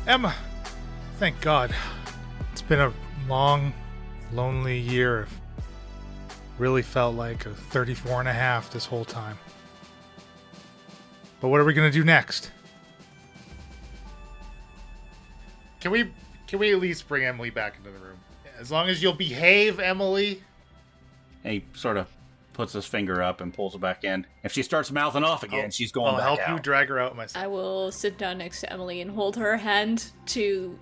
Emma, thank God. It's been a long, lonely year. Really felt like a 34 and a half this whole time. But what are we going to do next? Can we at least bring Emily back into the room? As long as you'll behave, Emily. And he sort of puts his finger up and pulls her back in. If she starts mouthing off again, she's going back out. I'll help you drag her out myself. I will sit down next to Emily and hold her hand to,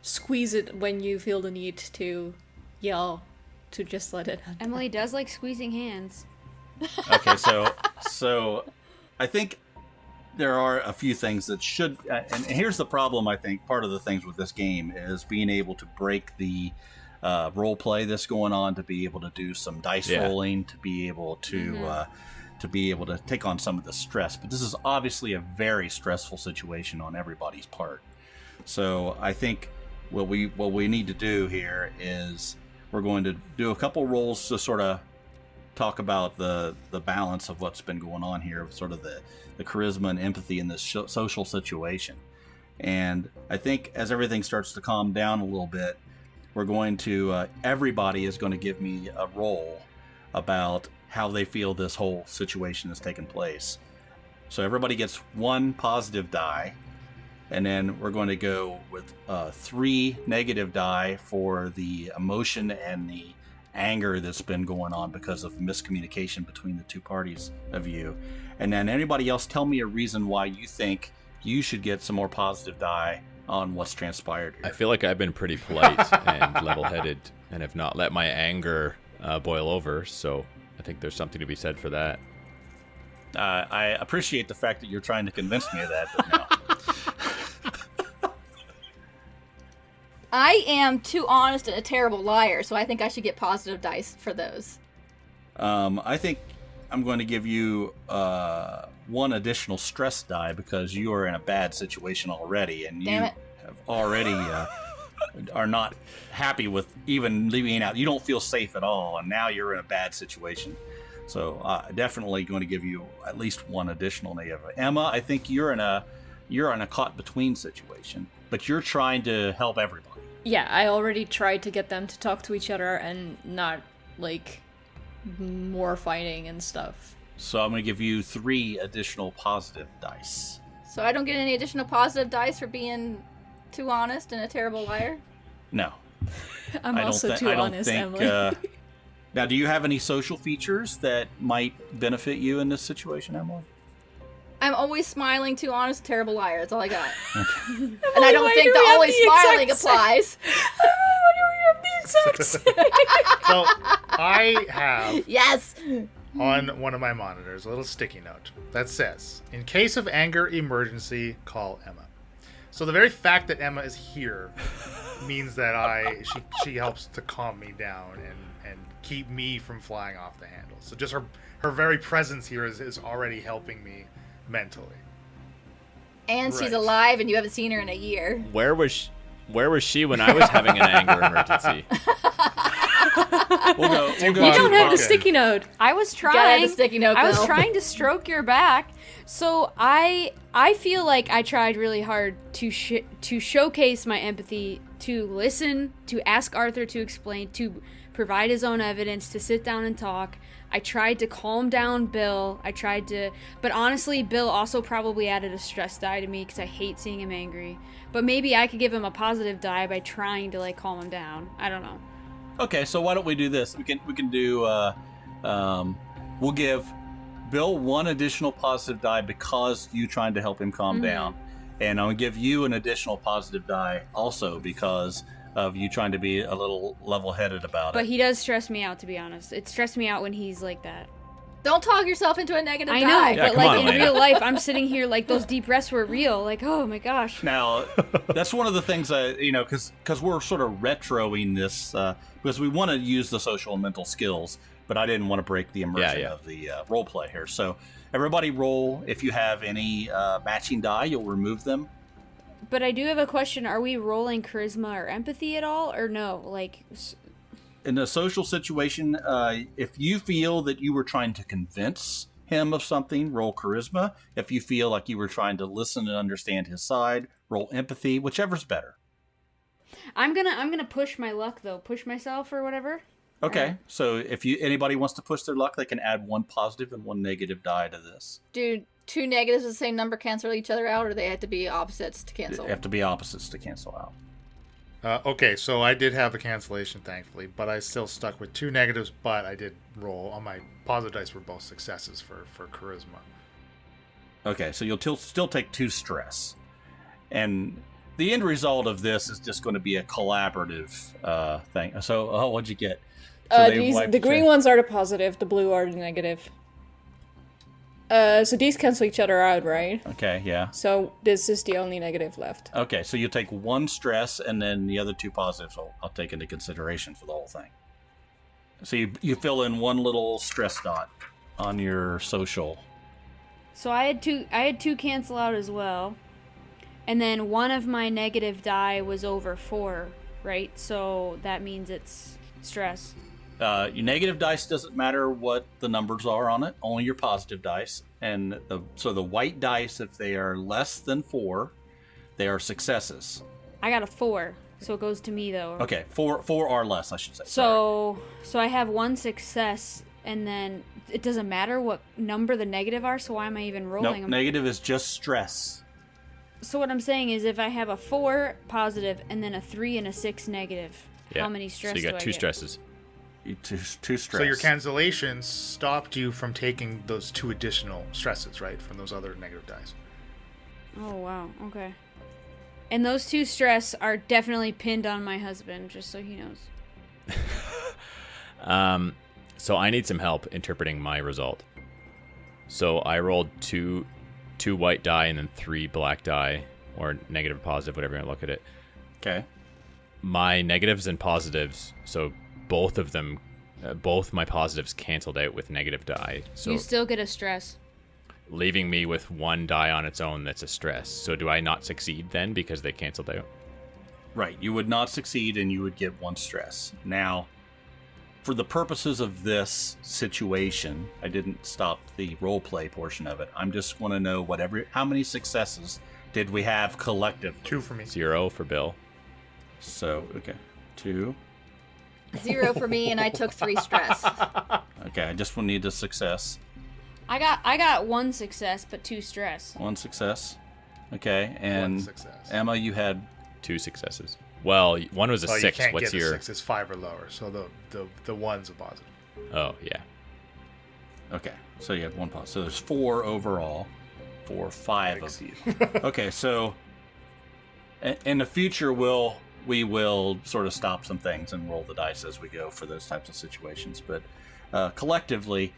squeeze it when you feel the need to yell to just let it happen. Emily does like squeezing hands. Okay, so I think there are a few things that should... and here's the problem, I think. Part of the things with this game is being able to break the role play that's going on, to be able to do some dice rolling, to be able to take on some of the stress. But this is obviously a very stressful situation on everybody's part. So I think what we need to do here is we're going to do a couple rolls to sort of talk about the balance of what's been going on here, sort of the charisma and empathy in this social situation. And I think as everything starts to calm down a little bit, we're going to, everybody is going to give me a roll about how they feel this whole situation has taken place. So everybody gets one positive die, and then we're going to go with 3 negative die for the emotion and the anger that's been going on because of miscommunication between the two parties of you. And then anybody else tell me a reason why you think you should get some more positive die on what's transpired here. I feel like I've been pretty polite and level-headed and have not let my anger boil over, so I think there's something to be said for that. I appreciate the fact that you're trying to convince me of that, but no. I am too honest and a terrible liar, so I think I should get positive dice for those. I think I'm going to give you 1 additional stress die because you are in a bad situation already, and you have already are not happy with even leaving out. You don't feel safe at all, and now you're in a bad situation. So definitely going to give you at least 1 additional negative. Emma, I think you're in a caught between situation, but you're trying to help everybody. Yeah, I already tried to get them to talk to each other and not, more fighting and stuff. So I'm going to give you 3 additional positive dice. So I don't get any additional positive dice for being too honest and a terrible liar? No. I'm also too honest, Emily. Now, do you have any social features that might benefit you in this situation, Emily? I'm always smiling, too honest, terrible liar. That's all I got. And I don't think the always smiling applies. So I have on one of my monitors a little sticky note that says, "In case of anger emergency, call Emma." So the very fact that Emma is here means that she helps to calm me down and keep me from flying off the handle. So just her very presence here is already helping me mentally. And she's alive, and you haven't seen her in a year. Where was she when I was having an anger emergency? You don't have the sticky note. I was trying. The sticky note, I was trying to stroke your back. So I feel like I tried really hard to showcase my empathy, to listen, to ask Arthur to explain, to provide his own evidence, to sit down and talk. I tried to calm down Bill. But honestly, Bill also probably added a stress die to me because I hate seeing him angry. But maybe I could give him a positive die by trying to calm him down. I don't know. Okay, so why don't we do this? We can do. We'll give Bill 1 additional positive die because you trying to help him calm down, and I'll give you an additional positive die also because of you trying to be a little level-headed about it. But he does stress me out, to be honest. It stressed me out when he's like that. Don't talk yourself into a negative die. I know, Yeah, but in real life, I'm sitting here those deep breaths were real. Oh my gosh. Now, that's one of the things because we're sort of retroing this because we want to use the social and mental skills, but I didn't want to break the immersion of the role play here. So everybody roll. If you have any matching die, you'll remove them. But I do have a question. Are we rolling charisma or empathy at all, or no? In a social situation, if you feel that you were trying to convince him of something, roll charisma. If you feel like you were trying to listen and understand his side, roll empathy, whichever's better. I'm gonna push my luck though. Push myself or whatever. Okay, so if anybody wants to push their luck, they can add 1 positive and 1 negative die to this. Do 2 negatives of the same number cancel each other out, or they have to be opposites to cancel? They have to be opposites to cancel out. Okay, so I did have a cancellation, thankfully, but I still stuck with 2 negatives, but I did roll. On my positive dice were both successes for charisma. Okay, so you'll still take 2 stress. And the end result of this is just going to be a collaborative thing. So, what'd you get? So the green ones are the positive, the blue are the negative. So these cancel each other out, right? Okay, yeah. So this is the only negative left. Okay, so you take 1 stress, and then the other 2 positives I'll take into consideration for the whole thing. So you fill in 1 little stress dot on your social. So I had two cancel out as well. And then one of my negative die was over 4, right? So that means it's stress. Your negative dice doesn't matter what the numbers are on it, only your positive dice. And so the white dice, if they are less than 4, they are successes. I got a 4, so it goes to me though. Okay, 4 or less, I should say. So I have 1 success, and then it doesn't matter what number the negative are. So why am I even rolling them? Negative is just stress. So what I'm saying is, if I have a 4 positive and then a 3 and a 6 negative, how many stress do I get? So you got 2 stresses. Two stress. So your cancellations stopped you from taking those 2 additional stresses, right? From those other negative dice. Oh, wow. Okay. And those 2 stress are definitely pinned on my husband, just so he knows. So I need some help interpreting my result. So I rolled two white die and then 3 black die, or negative or positive, whatever you want to look at it. Okay. My negatives and positives, so both of them, both my positives canceled out with negative die. So you still get a stress. Leaving me with 1 die on its own that's a stress. So do I not succeed then because they canceled out? Right. You would not succeed and you would get 1 stress. Now, for the purposes of this situation, I didn't stop the role play portion of it. I'm just want to know how many successes did we have collectively? 2 for me. 0 for Bill. So, okay. 2. 0 for me, and I took 3 stress. Okay, I just will need a success. I got 1 success, but 2 stress. 1 success. Okay, and 1 success. Emma, you had 2 successes. Well, 1 was a 6. You can't What's get your? a 6. It's 5 or lower. So the 1's a positive. Oh yeah. Okay, so you had 1 positive. So there's 4 overall. 5 of you. Okay, so in the future we will sort of stop some things and roll the dice as we go for those types of situations. But collectively,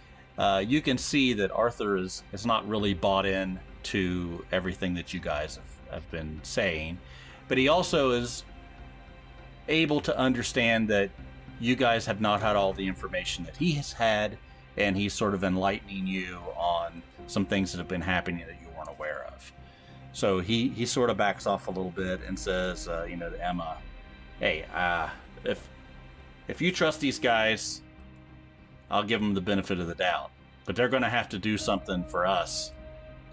you can see that Arthur is not really bought in to everything that you guys have been saying. But he also is able to understand that you guys have not had all the information that he has had, and he's sort of enlightening you on some things that have been happening that you weren't aware of. So he sort of backs off a little bit and says, to Emma, hey, if you trust these guys, I'll give them the benefit of the doubt. But they're going to have to do something for us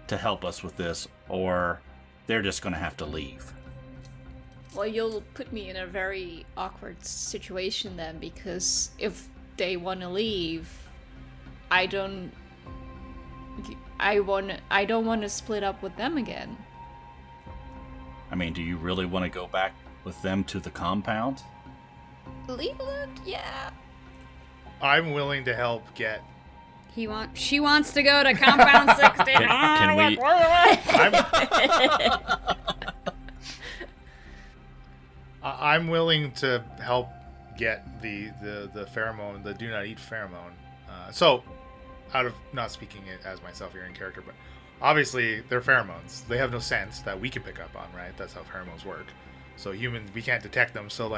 to help us with this, or they're just going to have to leave. Well, you'll put me in a very awkward situation then, because if they want to leave, I don't want to split up with them again. I mean, do you really want to go back with them to the compound? Leland, yeah. I'm willing to help get. She wants to go to Compound 60. Can we? I'm willing to help get the pheromone, the do not eat pheromone. So, out of not speaking it as myself here in character, but obviously they're pheromones. They have no sense that we can pick up on, right? That's how pheromones work. So humans, we can't detect them. So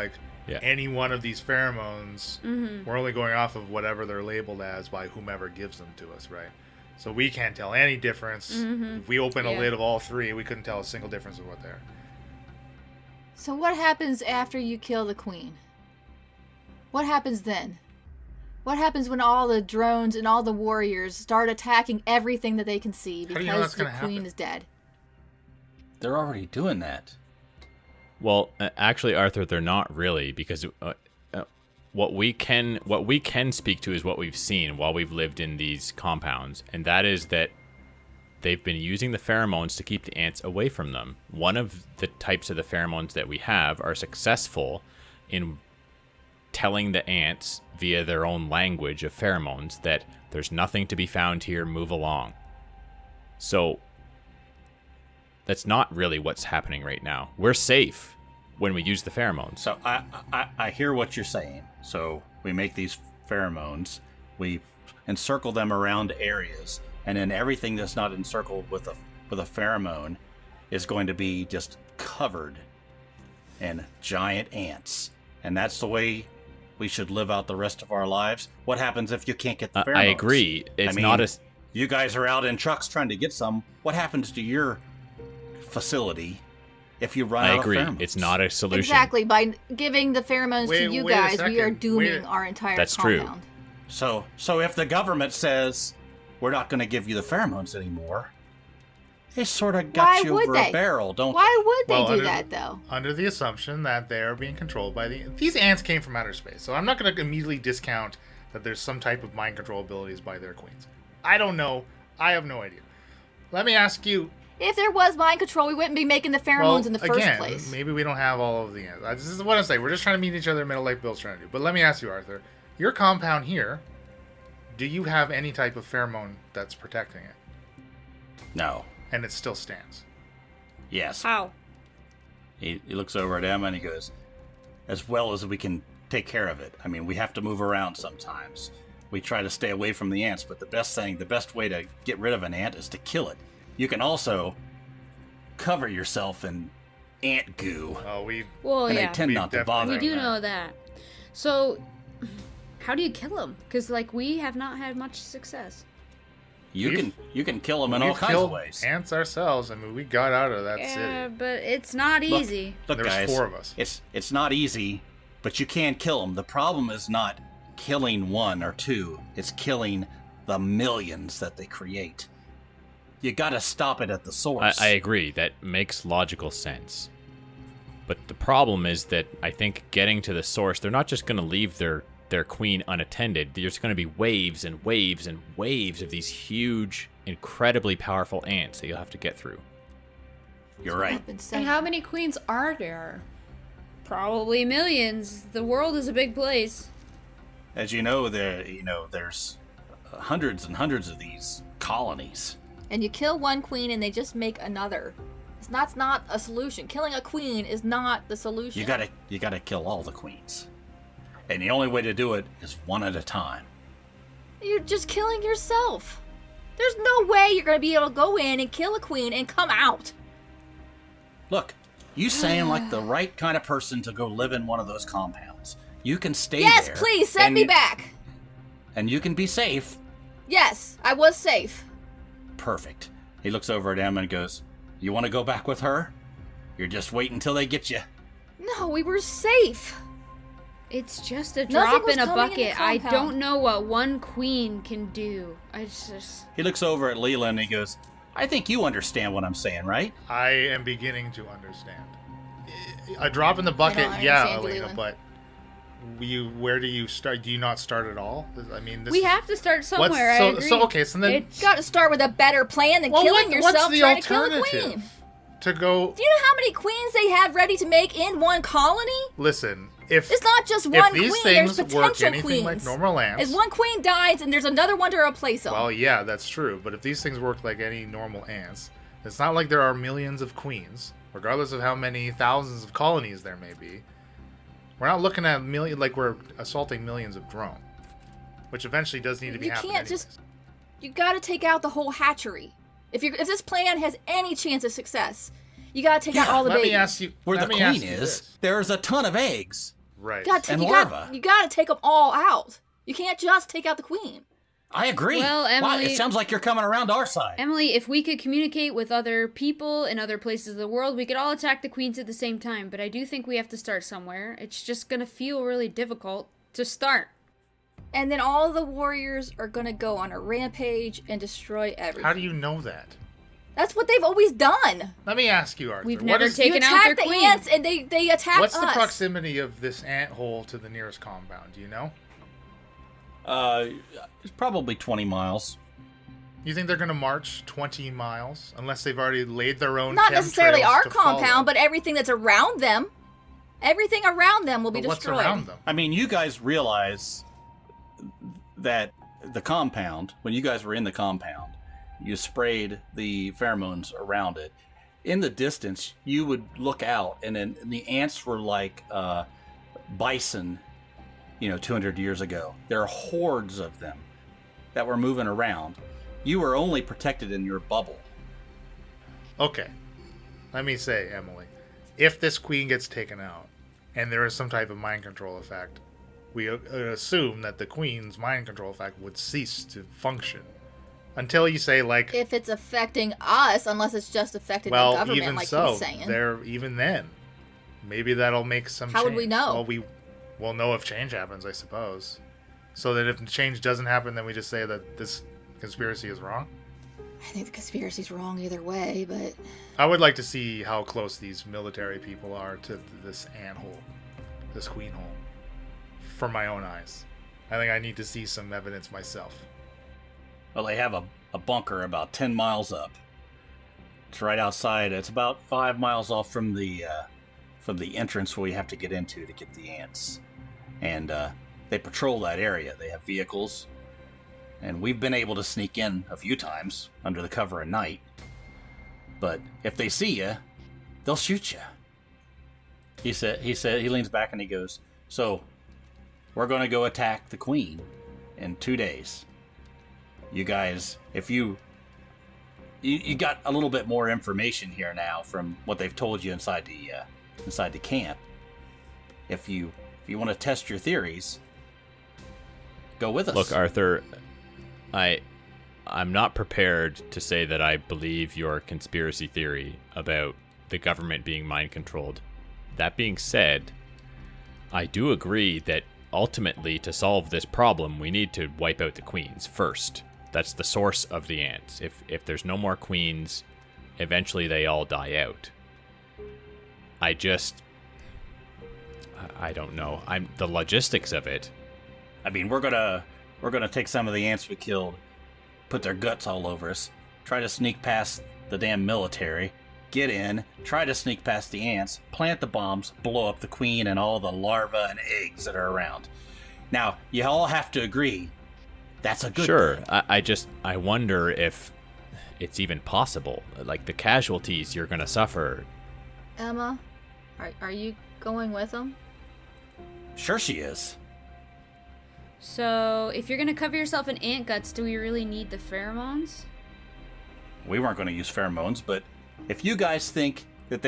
any one of these pheromones, we're only going off of whatever they're labeled as by whomever gives them to us, right? So we can't tell any difference. If we open a lid of all 3, we couldn't tell a single difference of what they are. So what happens after you kill the queen? What happens then? What happens when all the drones and all the warriors start attacking everything that they can see because the queen is dead? They're already doing that. Well, actually, Arthur, they're not really, because what we can speak to is what we've seen while we've lived in these compounds, and that is that they've been using the pheromones to keep the ants away from them. One of the types of the pheromones that we have are successful in telling the ants via their own language of pheromones that there's nothing to be found here, move along. So that's not really what's happening right now. We're safe when we use the pheromones. So I hear what you're saying. So we make these pheromones, we encircle them around areas, and then everything that's not encircled with a pheromone is going to be just covered in giant ants. And that's the way we should live out the rest of our lives. What happens if you can't get the pheromones? I agree. It's not a... You guys are out in trucks trying to get some. What happens to your facility if you run out of pheromones? I agree. It's not a solution. Exactly. By giving the pheromones to you guys, we are dooming our entire That's compound. True. So if the government says we're not going to give you the pheromones anymore, they sort of got you over a barrel, don't they? Why would they do that, though? Under the assumption that they're being controlled by these ants came from outer space, so I'm not going to immediately discount that there's some type of mind control abilities by their queens. I don't know. I have no idea. Let me ask you. If there was mind control, we wouldn't be making the pheromones in the first place. Maybe we don't have all of the ants. This is what I'm saying. We're just trying to meet each other in the middle like Bill's trying to do. But let me ask you, Arthur. Your compound here, do you have any type of pheromone that's protecting it? No. And it still stands? Yes. How? He looks over at Emma and he goes, as well as we can take care of it. I mean, we have to move around sometimes. We try to stay away from the ants, but the best way to get rid of an ant is to kill it. You can also cover yourself in ant goo. Oh, and they tend not to bother. We do know that. So, how do you kill them? Because, we have not had much success. You can kill them in all kinds of ways. Ants ourselves. I mean, we got out of that city. Yeah, but it's not easy. Look, there's guys, 4 of us. It's not easy, but you can kill them. The problem is not killing 1 or 2. It's killing the millions that they create. You got to stop it at the source. I agree. That makes logical sense. But the problem is that I think getting to the source, they're not just going to leave their queen unattended. There's going to be waves and waves and waves of these huge, incredibly powerful ants that you'll have to get through. You're right. And how many queens are there? Probably millions. The world is a big place. As you know, there's hundreds and hundreds of these colonies. And you kill one queen and they just make another. That's not a solution. Killing a queen is not the solution. You gotta kill all the queens. And the only way to do it is 1 at a time. You're just killing yourself. There's no way you're going to be able to go in and kill a queen and come out. Look, you sound like the right kind of person to go live in one of those compounds. You can stay there. Yes, please, send me back. And you can be safe. Yes, I was safe. Perfect. He looks over at Emma and goes, you want to go back with her? You're just waiting until they get you. No, we were safe. It's just a drop in a bucket. I don't know what 1 queen can do. He looks over at Leela and he goes, I think you understand what I'm saying, right? I am beginning to understand. A drop in the bucket, yeah, Elena, but where do you start? Do you not start at all? I mean, we have to start somewhere. I agree. So then you got to start with a better plan than killing yourself trying to kill a queen. To go. Do you know how many queens they have ready to make in one colony? Listen, it's not just one queen, there's potential queens. Like normal ants, as one queen dies and there's another one to replace them. Well, yeah, that's true. But if these things work like any normal ants, it's not like there are millions of queens, regardless of how many thousands of colonies there may be. We're not looking at we're assaulting millions of drones, which eventually does need to be happening. You got to take out the whole hatchery. If this plan has any chance of success, you got to take out all the babies. Let me ask you. Where the queen is, there's a ton of eggs. Right. And larvae. You got to take them all out. You can't just take out the queen. I agree. Well, Emily, it sounds like you're coming around our side. Emily, if we could communicate with other people in other places of the world, we could all attack the queens at the same time. But I do think we have to start somewhere. It's just going to feel really difficult to start. and then all the warriors are gonna go on a rampage and destroy everything. How do you know that? That's what they've always done. Let me ask you, Arthur. We've what never is- taken You out their attack the queen. ants, and they attack What's us. the proximity of this ant hole to the nearest compound? Do you know? It's probably 20 miles. You think they're going to march 20 miles unless they've already laid their own Not necessarily chemtrails our to follow? compound, but everything that's around them. Everything around them will be But what's destroyed. around them? I mean, you guys realize that the compound, when you guys were in the compound, you sprayed the pheromones around it. In the distance, you would look out, and then the ants were like bison, 200 years ago. There are hordes of them that were moving around. You were only protected in your bubble. Okay. Let me say, Emily, if this queen gets taken out and there is some type of mind control effect, we assume that the queen's mind control effect would cease to function. Until you say, like... If it's affecting us, unless it's just affecting the well, government, even like so, he's saying. even then, maybe that'll make some How change. would we know? Well, we'll know if change happens, I suppose. So that if change doesn't happen, then we just say that this conspiracy is wrong? I think the conspiracy's wrong either way, but... I would like to see how close these military people are to this ant hole, this queen hole, from my own eyes. I think I need to see some evidence myself. Well, they have a bunker about 10 miles up. It's right outside. It's about 5 miles off from the entrance where you have to get into to get the ants. And they patrol that area. They have vehicles. And we've been able to sneak in a few times under the cover of night. But if they see you, they'll shoot you. He leans back and he goes, so we're going to go attack the queen in 2 days. You guys, if you got a little bit more information here now from what they've told you inside the camp. If you want to test your theories, go with us. Look, Arthur, I'm not prepared to say that I believe your conspiracy theory about the government being mind controlled. That being said, I do agree that ultimately to solve this problem, we need to wipe out the queens first. That's the source of the ants. If there's no more queens, eventually they all die out. I don't know. The logistics of it. I mean, we're gonna take some of the ants we killed, put their guts all over us, try to sneak past the damn military, get in, try to sneak past the ants, plant the bombs, blow up the queen and all the larvae and eggs that are around. Now, you all have to agree, that's a good Sure. thing. I wonder if it's even possible. Like the casualties you're gonna suffer. Emma, are you going with them? Sure she is. So, if you're gonna cover yourself in ant guts, do we really need the pheromones? We weren't going to use pheromones, but if you guys think that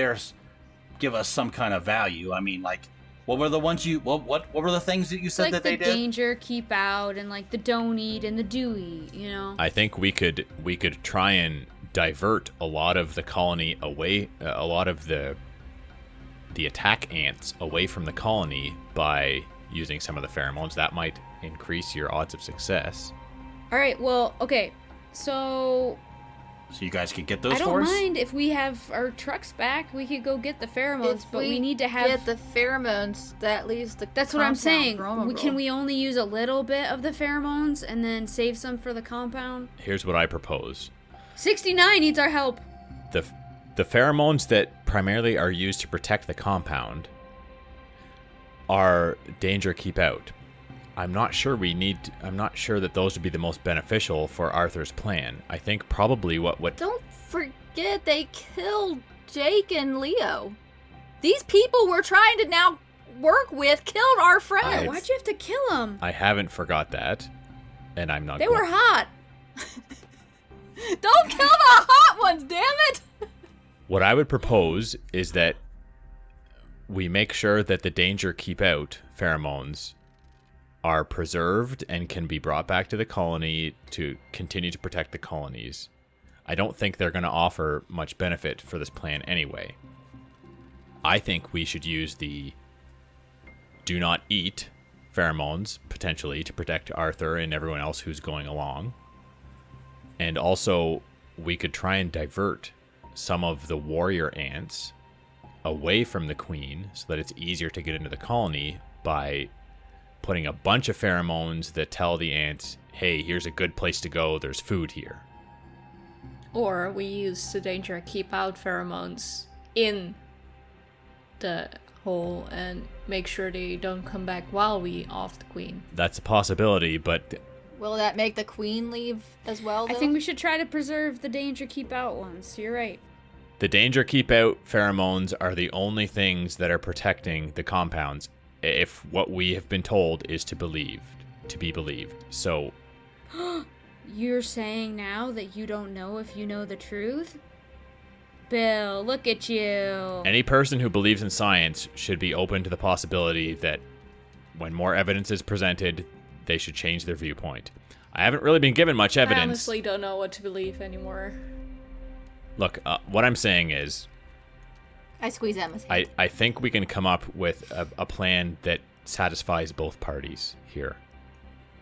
give us some kind of value, I mean, like, what were the ones what were the things that you said like that they the did? danger, keep out, and like the don't eat and the do eat, I think we could try and divert a lot of the colony away, a lot of the attack ants away from the colony by using some of the pheromones. That might increase your odds of success. All right. Well, okay. So So you guys can get those I don't for us? mind if we have our trucks back. We could go get the pheromones, If but we need to have. get the pheromones, that leaves the That's what I'm compound saying. vulnerable. Can we only use a little bit of the pheromones and then save some for the compound? Here's what I propose. 69 needs our help. The pheromones that primarily are used to protect the compound are danger keep out. I'm not sure that those would be the most beneficial for Arthur's plan. I think probably what Don't forget they killed Jake and Leo. These people we're trying to now work with killed our friends. Why'd you have to kill them? I haven't forgot that, and I'm not. They were hot. Don't kill the hot ones, damn it! What I would propose is that we make sure that the danger keep out pheromones are preserved and can be brought back to the colony to continue to protect the colonies. I don't think they're going to offer much benefit for this plan anyway. I think we should use the do not eat pheromones, potentially, to protect Arthur and everyone else who's going along. And also, we could try and divert some of the warrior ants away from the queen so that it's easier to get into the colony by putting a bunch of pheromones that tell the ants, hey, here's a good place to go, there's food here. Or we use the danger keep out pheromones in the hole and make sure they don't come back while we off the queen. That's a possibility, but Will that make the queen leave as well, though? I think we should try to preserve the danger keep out ones. You're right. the danger keep out pheromones are the only things that are protecting the compounds, if what we have been told is to be believed. So You're saying now that you don't know if you know the truth? Bill, look at you. any person who believes in science should be open to the possibility that when more evidence is presented, they should change their viewpoint. I haven't really been given much evidence. I honestly don't know what to believe anymore. Look, what I'm saying is, I squeeze Emma's hand. I think we can come up with a plan that satisfies both parties here.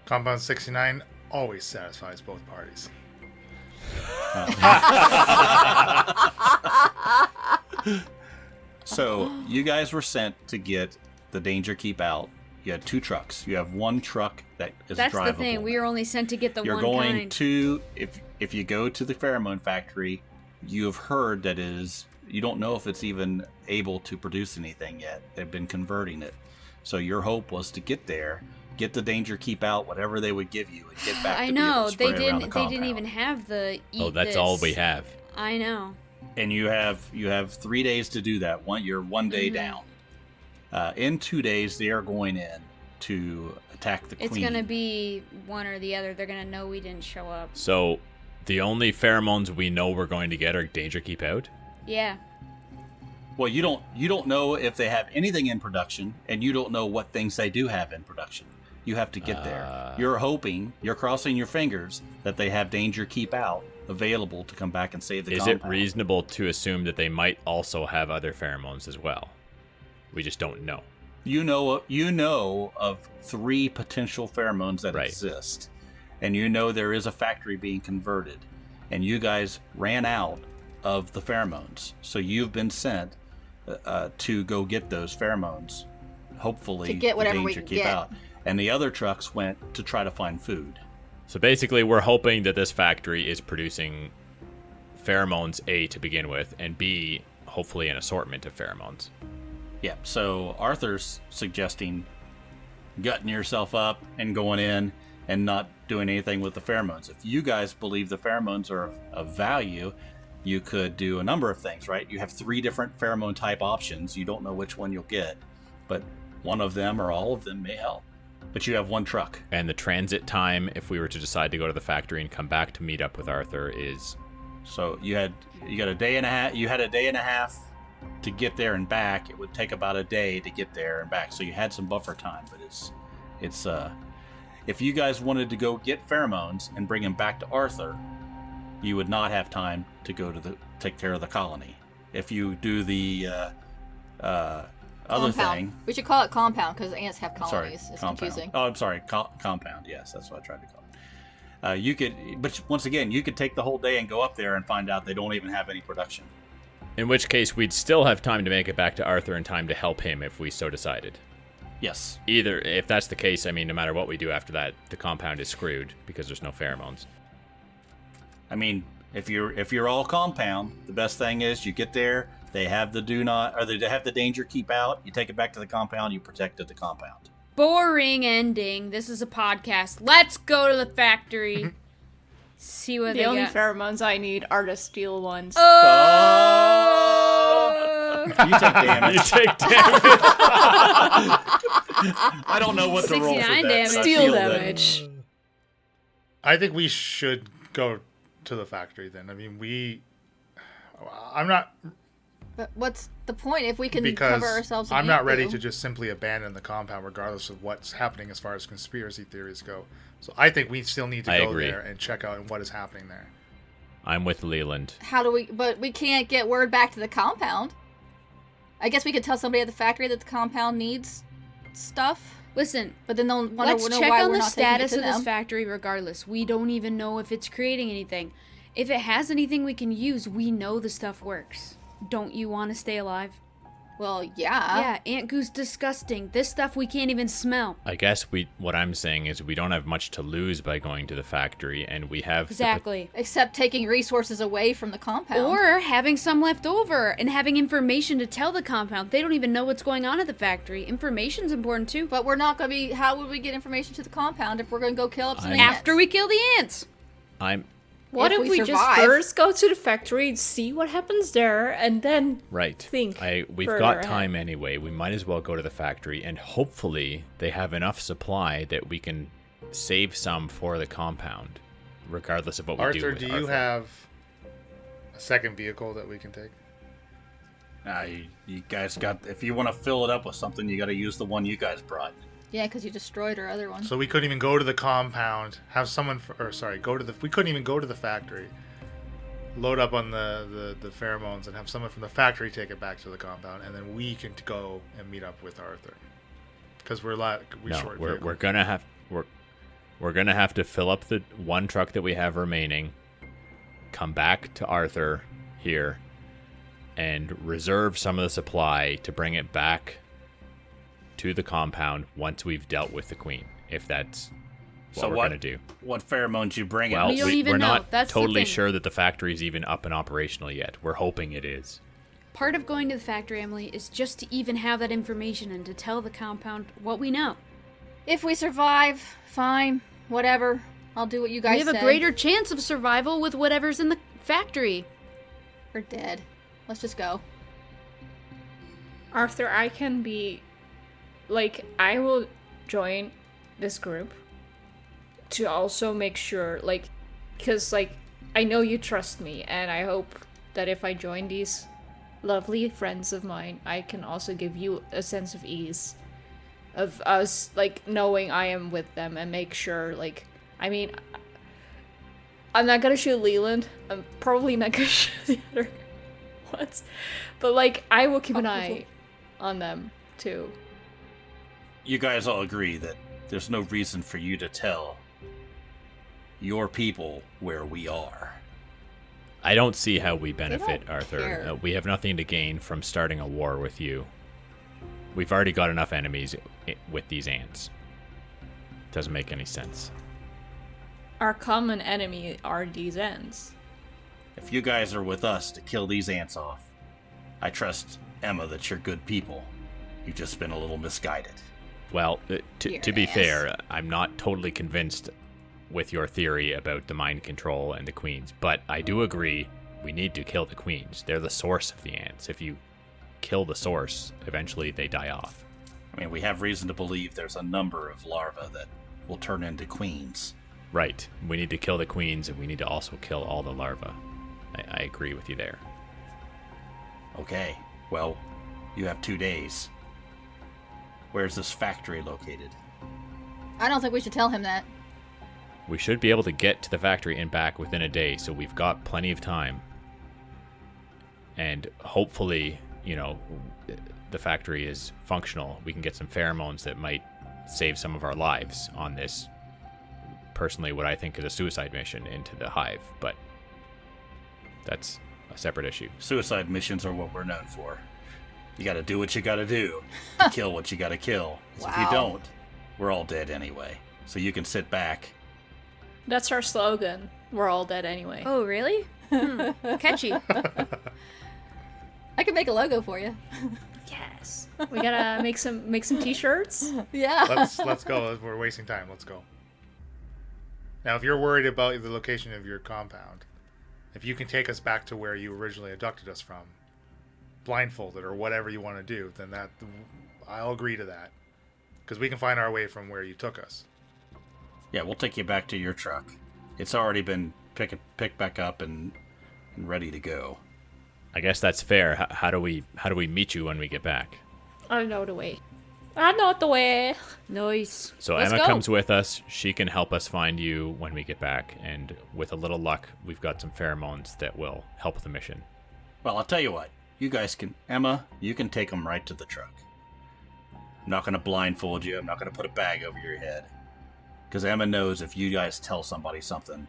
Compound 69 always satisfies both parties. So you guys were sent to get the danger keep out. You had 2 trucks. You have 1 truck that is That's drivable. the thing. We were only sent to get the You're one going kind. to, if you go to the pheromone factory, you have heard that you don't know if it's even able to produce anything yet. They've been converting it. So your hope was to get there, get the danger keep out, whatever they would give you, and get back I to be able know. to spray They around the didn't compound. even have the eat Oh, that's this. all we have. I know. And you have 3 days to do that. You're 1 day down. In 2 days, they are going in to attack the queen. It's going to be one or the other. They're going to know we didn't show up. So the only pheromones we know we're going to get are danger keep out. Yeah. Well, you don't know if they have anything in production, and you don't know what things they do have in production. You have to get there. You're crossing your fingers that they have danger keep out available to come back and save the Is compound. it reasonable to assume that they might also have other pheromones as well? We just don't know. You know of 3 potential pheromones that Right. exist, and you know there is a factory being converted, and you guys ran out of the pheromones, so you've been sent to go get those pheromones. Hopefully, To get whatever the we danger can keep get. out. And the other trucks went to try to find food. So basically, we're hoping that this factory is producing pheromones, A, to begin with, and B, hopefully an assortment of pheromones. Yeah, so Arthur's suggesting gutting yourself up and going in and not doing anything with the pheromones. If you guys believe the pheromones are of value, you could do a number of things, right? You have 3 different pheromone type options. You don't know which one you'll get, but one of them or all of them may help. But you have 1 truck. And the transit time, if we were to decide to go to the factory and come back to meet up with Arthur, is... So you had a day and a half. You had a day and a half to get there and back. It would take about a day to get there and back. So you had some buffer time, but it's if you guys wanted to go get pheromones and bring them back to Arthur, you would not have time to go to take care of the colony. If you do the other Compound. thing, We should call it compound because ants have sorry, colonies. It's compound. confusing. Oh, I'm sorry, compound. Yes, that's what I tried to call it. You could, but once again, you could take the whole day and go up there and find out they don't even have any production. In which case, we'd still have time to make it back to Arthur in time to help him if we so decided. Yes. Either, if that's the case, I mean, no matter what we do after that, the compound is screwed because there's no pheromones. I mean, if you're all compound, the best thing is you get there, they have the they have the danger keep out, you take it back to the compound, you protected the compound. Boring ending. This is a podcast. Let's go to the factory. See what The they only got. pheromones I need are the steel ones. Oh! You take damage. You take damage. I don't know what to roll for 69 that. damage. but I Steel feel that- damage. I think we should go to the factory then. I mean, I'm not, But what's the point if we can because cover ourselves in I'm not ant ready poo? to just simply abandon the compound regardless of what's happening as far as conspiracy theories go. So I think we still need to I go agree. there and check out what is happening there. I'm with Leland. How do we... But we can't get word back to the compound. I guess we could tell somebody at the factory that the compound needs stuff. Listen, But then they'll want let's to know check why on we're the not taking it status to of this them. factory regardless. We don't even know if it's creating anything. If it has anything we can use, we know the stuff works. Don't you want to stay alive? Well, yeah. Yeah, Ant Goo's disgusting. This stuff we can't even smell. I guess what I'm saying is we don't have much to lose by going to the factory, and we have Exactly. Except taking resources away from the compound. Or having some left over and having information to tell the compound. They don't even know what's going on at the factory. Information's important too. But we're not going to be... How would we get information to the compound if we're going to go kill up some ants? After we kill the ants. What if we we just survive. first go to the factory, see what happens there, and then Right. think We've further got ahead? time anyway. We might as well go to the factory, and hopefully they have enough supply that we can save some for the compound, regardless of what we do Arthur, with do you Arthur. have a second vehicle that we can take? You guys got. If you want to fill it up with something, you got to use the one you guys brought. Yeah, because you destroyed our other one. So we couldn't even go to the compound, have someone, we couldn't even go to the factory, load up on the pheromones, and have someone from the factory take it back to the compound, and then we can go and meet up with Arthur. Because we're short. We're gonna have to fill up the one truck that we have remaining, come back to Arthur here, and reserve some of the supply to bring it back to the compound once we've dealt with the queen, if that's what we're going to do. What pheromones you bring? Well, We don't even we're know. not That's the totally thing. sure that the factory's even up and operational yet. We're hoping it is. Part of going to the factory, Emily, is just to even have that information and to tell the compound what we know. If we survive, fine, whatever. I'll do what you guys We have say. a greater chance of survival with whatever's in the factory. We're dead. Let's just go. Arthur, I can be... Like, I will join this group to also make sure, like, because, like, I know you trust me, and I hope that if I join these lovely friends of mine, I can also give you a sense of ease of us, like, knowing I am with them and make sure, like, I mean, I'm not gonna shoot Leland. I'm probably not gonna shoot the other ones. But, like, I will keep an eye on them, too. You guys all agree that there's no reason for you to tell your people where we are. I don't see how we benefit, don't Arthur. care. We have nothing to gain from starting a war with you. We've already got enough enemies with these ants. Doesn't make any sense. Our common enemy are these ends. If you guys are with us to kill these ants off, I trust, Emma, that you're good people. You've just been a little misguided. Well, to Your be ass. fair, I'm not totally convinced with your theory about the mind control and the queens, but I do agree we need to kill the queens. They're the source of the ants. If you kill the source, eventually they die off. I mean, we have reason to believe there's a number of larvae that will turn into queens. Right. We need to kill the queens, and we need to also kill all the larvae. I agree with you there. Okay, well, you have 2 days. Where's this factory located? I don't think we should tell him that. We should be able to get to the factory and back within a day, so we've got plenty of time. And hopefully, the factory is functional. We can get some pheromones that might save some of our lives on this, personally, what I think is a suicide mission into the hive, but that's a separate issue. Suicide missions are what we're known for. You gotta do what you gotta do, to kill what you gotta kill. 'Cause if you Wow. don't, we're all dead anyway. So you can sit back. That's our slogan. We're all dead anyway. Oh, really? Catchy. I can make a logo for you. Yes. We gotta make some t-shirts. Yeah. Let's go. We're wasting time. Let's go. Now, if you're worried about the location of your compound, if you can take us back to where you originally abducted us from, blindfolded or whatever you want to do, then I'll agree to that, because we can find our way from where you took us. Yeah, we'll take you back to your truck. It's already been picked back up and ready to go. I guess that's fair. How do we meet you when we get back? I know the way. I know the way. Nice. So Let's Emma go. comes with us. She can help us find you when we get back, and with a little luck, we've got some pheromones that will help the mission. Well, I'll tell you what. You guys can... Emma, you can take them right to the truck. I'm not going to blindfold you. I'm not going to put a bag over your head. Because Emma knows if you guys tell somebody something,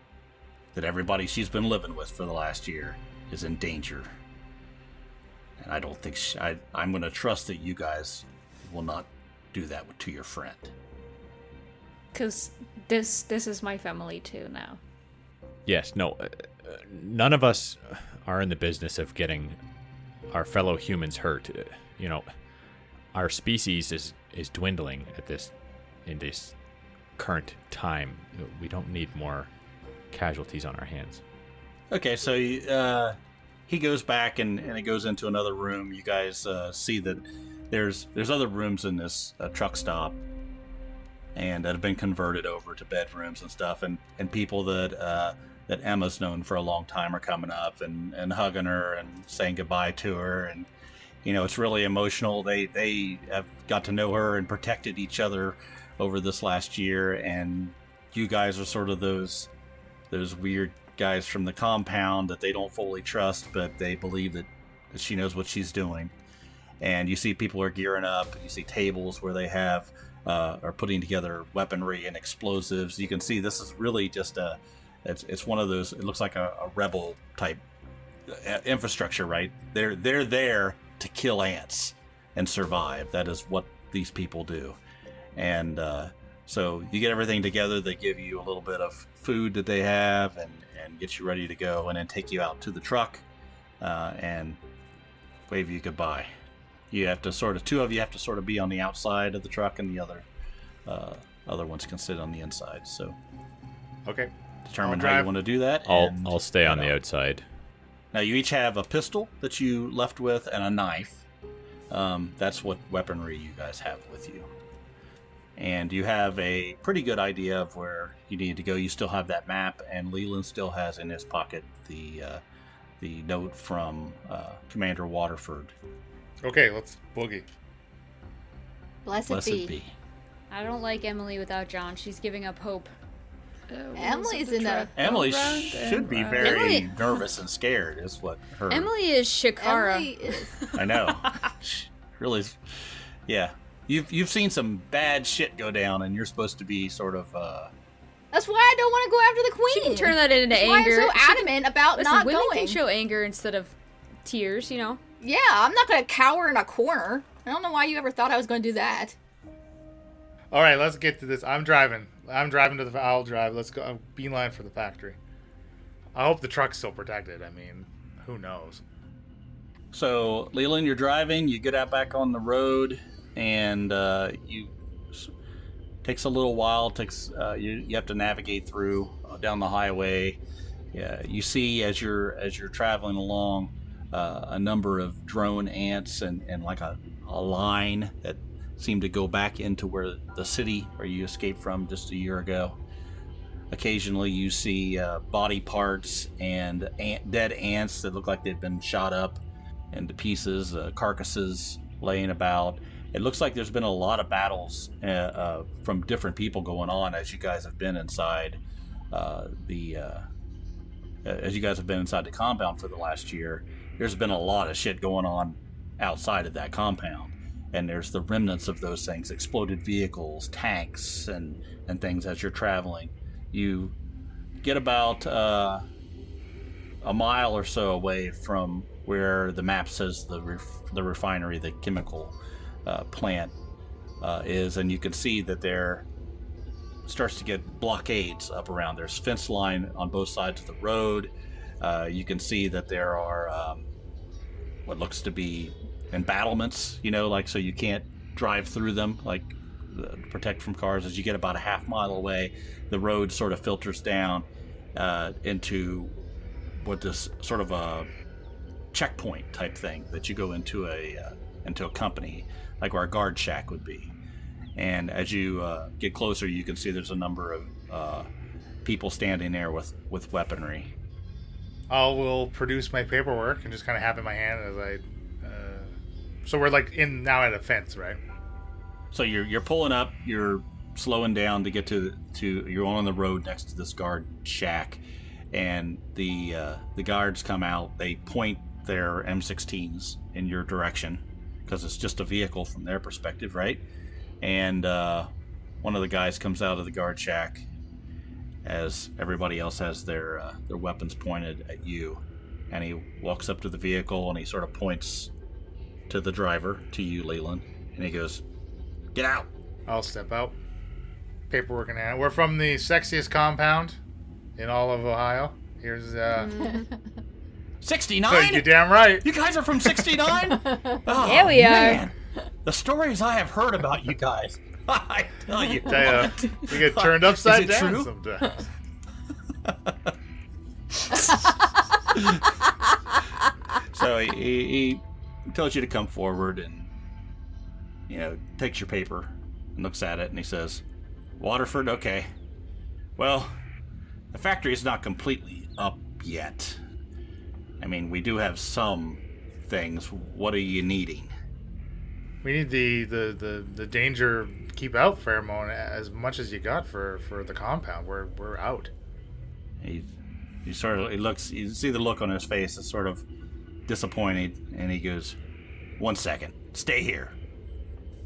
that everybody she's been living with for the last year is in danger. And I don't think I'm going to trust that you guys will not do that to your friend. Because this is my family too now. Yes, no, none of us are in the business of getting our fellow humans hurt. You know, our species is dwindling in this current time. We don't need more casualties on our hands. Okay, so he goes back and it goes into another room. You guys see that there's other rooms in this truck stop, and that have been converted over to bedrooms and stuff, and people that Emma's known for a long time are coming up and hugging her and saying goodbye to her, and you know, it's really emotional. They have got to know her and protected each other over this last year, and you guys are sort of those weird guys from the compound that they don't fully trust, but they believe that she knows what she's doing. And you see people are gearing up. You see tables where they are putting together weaponry and explosives. You can see this is really just it's one of those, it looks like a rebel type infrastructure, right? They're there to kill ants and survive. That is what these people do. And so you get everything together. They give you a little bit of food that they have and get you ready to go, and then take you out to the truck and wave you goodbye. You have to two of you have to sort of be on the outside of the truck, and the other ones can sit on the inside. So okay, determine how you want to do that. I'll stay on the outside. Now you each have a pistol that you left with and a knife. That's what weaponry you guys have with you. And you have a pretty good idea of where you need to go. You still have that map, and Leland still has in his pocket the note from Commander Waterford. Okay, let's boogie. Blessed be. I don't like Emily without John. She's giving up hope. Emily's in a... Emily should be very nervous and scared, is what her... Emily is Shakara. Emily is... I know. Really, yeah. You've seen some bad shit go down, and you're supposed to be sort of... That's why I don't want to go after the queen. She can turn that into That's anger. Why I'm so adamant about not women going. Can show anger instead of tears, you know? Yeah, I'm not going to cower in a corner. I don't know why you ever thought I was going to do that. All right, let's get to this. I'm driving to the... I'll drive. Let's go. Beeline for the factory. I hope the truck's still protected. I mean, who knows? So, Leland, you're driving. You get out back on the road, and takes a little while. You have to navigate through down the highway. Yeah, you see as you're traveling along a number of drone ants and like a line that seem to go back into where the city where you escaped from just a year ago. Occasionally you see body parts and dead ants that look like they've been shot up into pieces, carcasses laying about. It looks like there's been a lot of battles from different people going on as you guys have been inside the compound for the last year. There's been a lot of shit going on outside of that compound. And there's the remnants of those things, exploded vehicles, tanks, and things as you're traveling. You get about a mile or so away from where the map says the refinery, the chemical plant is, and you can see that there starts to get blockades up around. There's fence line on both sides of the road. You can see that there are what looks to be embattlements, like so you can't drive through them, like protect from cars. As you get about a half mile away, the road sort of filters down into what this sort of a checkpoint type thing that you go into a company, like where a guard shack would be. And as you get closer, you can see there's a number of people standing there with weaponry. I will produce my paperwork and just kind of have it in my hand as I. So we're like now at a fence, right? So you're pulling up, you're slowing down to get to you're on the road next to this guard shack, and the guards come out. They point their M16s in your direction because it's just a vehicle from their perspective, right? And one of the guys comes out of the guard shack as everybody else has their weapons pointed at you. And he walks up to the vehicle and he sort of points to the driver, to you, Leland. And he goes, "Get out." I'll step out. Paperwork in hand. We're from the sexiest compound in all of Ohio. Here's 69? You're damn right. You guys are from 69? Oh, Yeah, we are. Man. The stories I have heard about you guys. I tell you. We get turned upside Is it down true? sometimes. So he tells you to come forward and, takes your paper and looks at it and he says, "Waterford, okay. Well, the factory is not completely up yet. I mean, we do have some things. What are you needing?" We need the danger keep out pheromone as much as you got for the compound. We're out. He looks, you see the look on his face is sort of disappointed, and he goes, "1 second, stay here."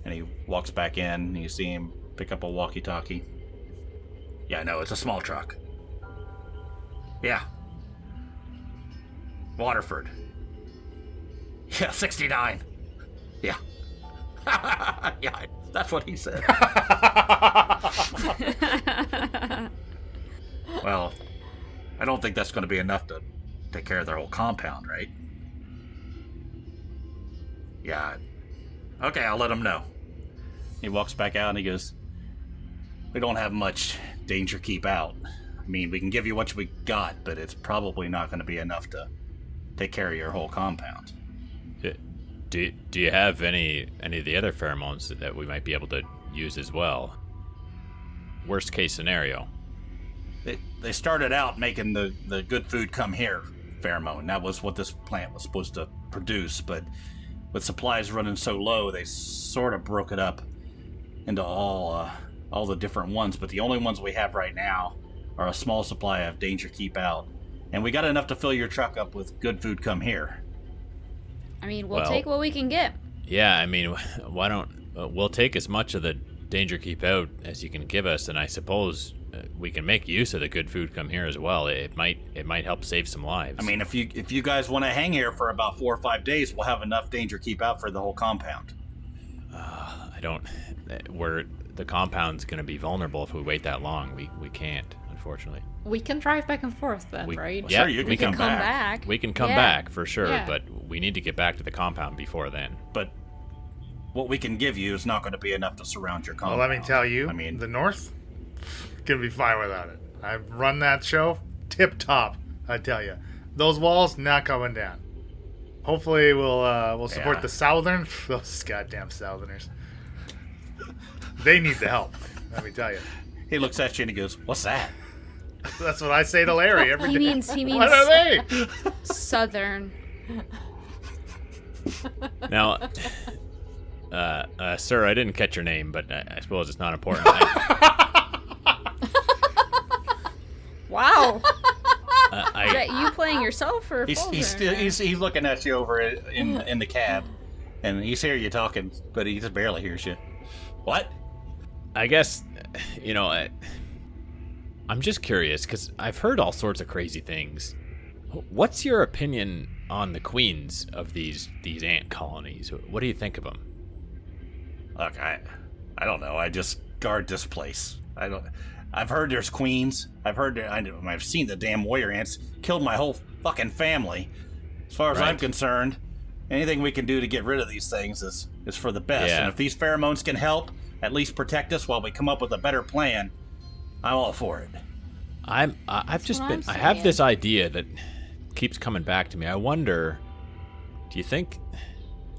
And he walks back in, and you see him pick up a walkie-talkie. "Yeah, no, it's a small truck. Yeah. Waterford. Yeah, 69. Yeah." Yeah, that's what he said. Well, I don't think that's going to be enough to take care of their whole compound, right? Yeah. Okay, I'll let him know. He walks back out and he goes, "We don't have much danger keep out. I mean, we can give you what we got, but it's probably not going to be enough to take care of your whole compound." Do you have any of the other pheromones that we might be able to use as well? Worst case scenario. They started out making the good food come here pheromone. That was what this plant was supposed to produce, but with supplies running so low, they sort of broke it up into all the different ones. But the only ones we have right now are a small supply of danger keep out, and we got enough to fill your truck up with good food come here. I mean, we'll take what we can get. Yeah, I mean, why don't we'll take as much of the danger keep out as you can give us, and I suppose we can make use of the good food come here as well. It might help save some lives. I mean, if you guys want to hang here for about 4 or 5 days, we'll have enough danger keep out for the whole compound. The compound's going to be vulnerable if we wait that long. We can't, unfortunately. We can drive back and forth then, right? Well, Yeah, sure, you We can come come back. back. We can come Yeah. back for sure, Yeah. but we need to get back to the compound before then. But what we can give you is not going to be enough to surround your compound. Well, let me tell you, I mean, the North can be fine without it. I've run that show tip top. I tell you, those walls not coming down. Hopefully, we'll support Yeah. the Southern. Those goddamn Southerners. They need the help. Let me tell you. he looks at you and he goes, "What's that?" That's what I say to Larry every day. He means What are they? Southern. Now, sir, I didn't catch your name, but I suppose it's not important. Wow. I, Is that you playing yourself or He's Folger? he's looking at you over in the cab, and he's hearing you talking, but he just barely hears you. What? I guess, I'm just curious because I've heard all sorts of crazy things. What's your opinion on the queens of these ant colonies? What do you think of them? Look, I don't know. I just guard this place. I've heard there's queens. I've seen the damn warrior ants killed my whole fucking family. As far as I'm Right. concerned, anything we can do to get rid of these things is for the best. Yeah. And if these pheromones can help at least protect us while we come up with a better plan, I'm all for it. I have this idea that keeps coming back to me. I wonder, do you think,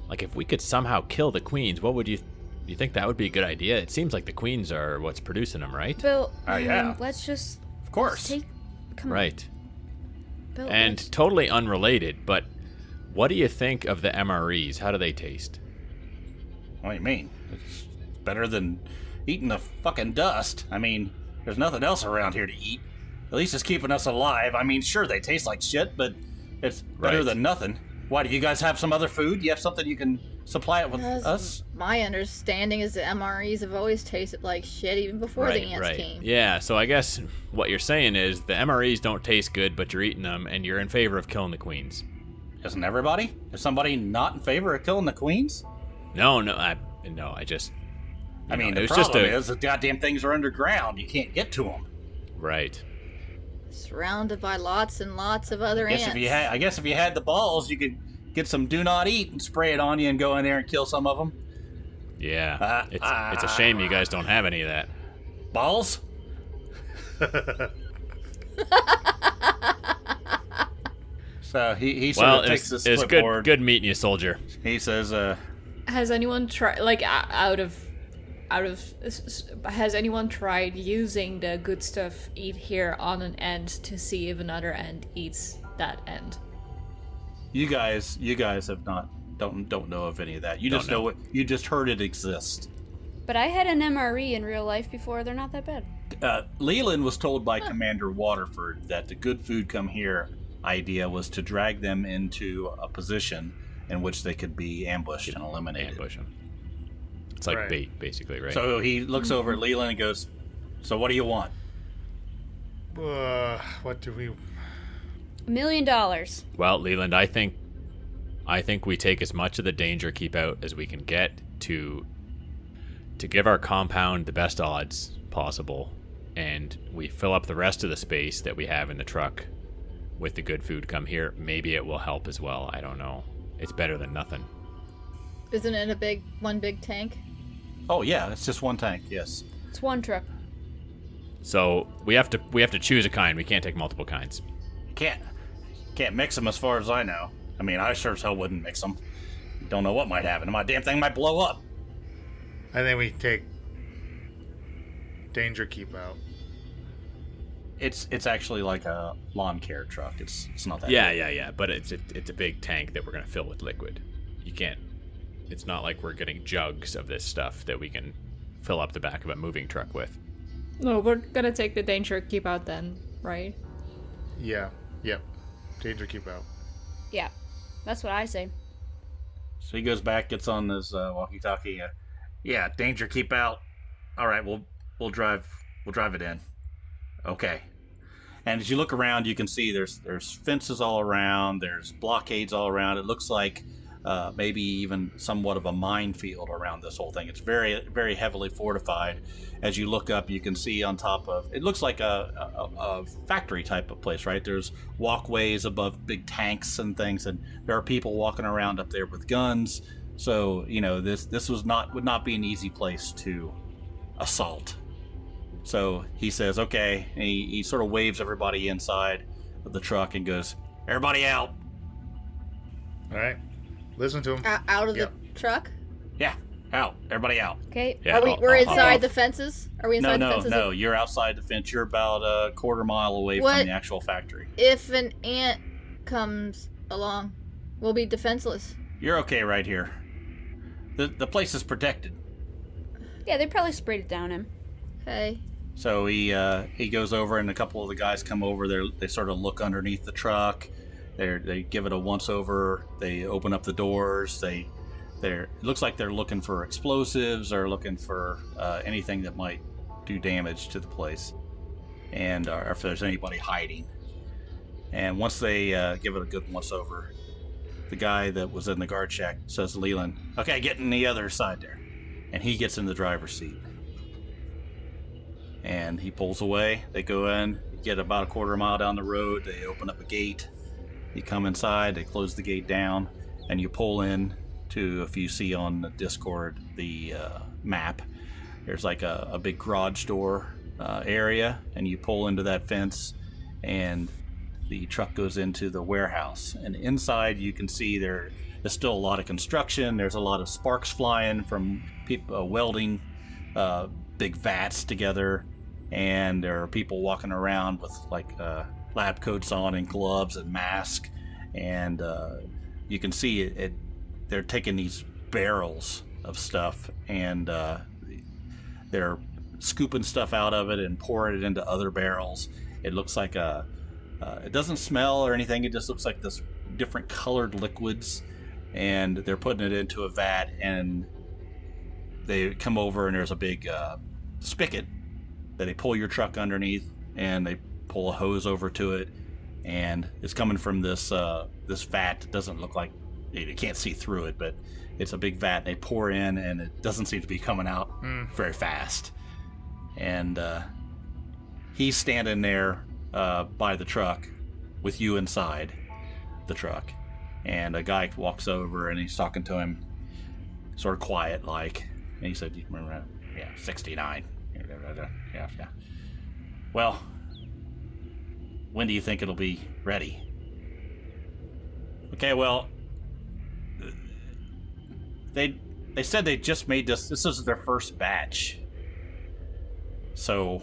like, if we could somehow kill the queens, what would you think that would be a good idea? It seems like the queens are what's producing them, right? Bill, Yeah. let's just Of course. come Right. Bill, And let's- totally unrelated, but what do you think of the MREs? How do they taste? What do you mean? It's better than eating the fucking dust. I mean, there's nothing else around here to eat. At least it's keeping us alive. I mean, sure, they taste like shit, but it's better Right. than nothing. Why, do you guys have some other food? You have something you can supply it with us? My understanding is that MREs have always tasted like shit even before the ants came. Yeah, so I guess what you're saying is the MREs don't taste good, but you're eating them, and you're in favor of killing the queens. Isn't everybody? Is somebody not in favor of killing the queens? No, I just... I mean, the problem is the goddamn things are underground. You can't get to them. Right. Surrounded by lots and lots of other ants. I guess if you had the balls, you could get some do not eat and spray it on you and go in there and kill some of them. Yeah. It's a shame you guys don't have any of that. Balls? So he sort of takes this clipboard. Good meeting you, soldier. He says, Has anyone tried, like, has anyone tried using the good stuff eat here on an end to see if another end eats that end? You guys have don't know of any of that. You just know what you just heard it exist. But I had an MRE in real life before. They're not that bad. Leland was told by Commander Waterford that the good food come here idea was to drag them into a position in which they could be ambushed and eliminated. Ambush them. It's like bait, basically, right? So he looks over at Leland and goes, "So what do you want?" What do we... $1 million. Well, Leland, I think we take as much of the danger keep out as we can get to give our compound the best odds possible, and we fill up the rest of the space that we have in the truck with the good food come here. Maybe it will help as well. I don't know. It's better than nothing. Isn't it one big tank? Oh yeah, it's just one tank. Yes. It's one truck. So we have to choose a kind. We can't take multiple kinds. Can't mix them as far as I know. I mean, I sure as hell wouldn't mix them. Don't know what might happen. My damn thing might blow up. I think we take danger keep out. It's actually like a lawn care truck. It's not that. Yeah. But it's a big tank that we're gonna fill with liquid. You can't. It's not like we're getting jugs of this stuff that we can fill up the back of a moving truck with. No, we're gonna take the danger keep out then, right? Yeah. Yep. Danger keep out. Yeah, that's what I say. So he goes back, gets on this walkie-talkie. Yeah, danger keep out. All right, we'll drive it in. Okay. And as you look around, you can see there's fences all around. There's blockades all around. It looks like maybe even somewhat of a minefield around this whole thing. It's very, very heavily fortified. As you look up, you can see on top of it looks like a factory type of place, right? There's walkways above big tanks and things, and there are people walking around up there with guns. So this would not be an easy place to assault. So he says, okay, and he sort of waves everybody inside of the truck and goes, "Everybody out." All right. Listen to him. Out of the truck? Yeah, out. Everybody out. Okay. Yeah, We're inside the fences? Are we inside the fences? No. You're outside the fence. You're about a quarter mile away from the actual factory. If an ant comes along, we'll be defenseless. You're okay right here. The place is protected. Yeah, they probably sprayed it down him. Okay. So he goes over, and a couple of the guys come over. They sort of look underneath the truck. They give it a once over. They open up the doors. It looks like they're looking for explosives or looking for anything that might do damage to the place, and or if there's anybody hiding. And once they give it a good once over, the guy that was in the guard shack says to Leland, "Okay, get in the other side there," and he gets in the driver's seat. And he pulls away. They go in, get about a quarter mile down the road. They open up a gate. You come inside. They close the gate down, and you pull in to, if you see on the Discord, the map, there's like a big garage door area, and you pull into that fence, and the truck goes into the warehouse. And inside, you can see there's still a lot of construction. There's a lot of sparks flying from people welding big vats together. And there are people walking around with like lab coats on and gloves and masks, and you can see it. They're taking these barrels of stuff, and they're scooping stuff out of it and pouring it into other barrels. It looks like it doesn't smell or anything. It just looks like this different colored liquids, and they're putting it into a vat, and they come over, and there's a big spigot that they pull your truck underneath, and they pull a hose over to it, and it's coming from this vat. It doesn't look like, you can't see through it, but it's a big vat. They pour in, and it doesn't seem to be coming out very fast. And he's standing there by the truck with you inside the truck. And a guy walks over, and he's talking to him sort of quiet like. And he said, yeah, 69. Yeah. Well, when do you think it'll be ready? Okay, well, they said they just made this. This is their first batch. So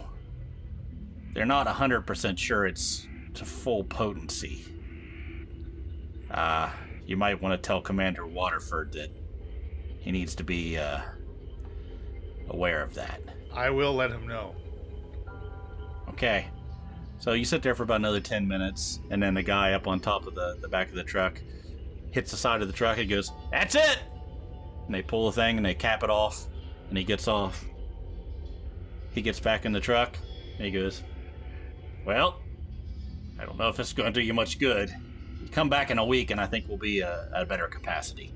they're not 100% sure it's to full potency. You might want to tell Commander Waterford that he needs to be aware of that. I will let him know. Okay. So you sit there for about another 10 minutes, and then the guy up on top of the back of the truck hits the side of the truck and goes, "That's it!" And they pull the thing and they cap it off, and he gets off. He gets back in the truck, and he goes, "Well, I don't know if it's going to do you much good. You come back in a week, and I think we'll be at a better capacity."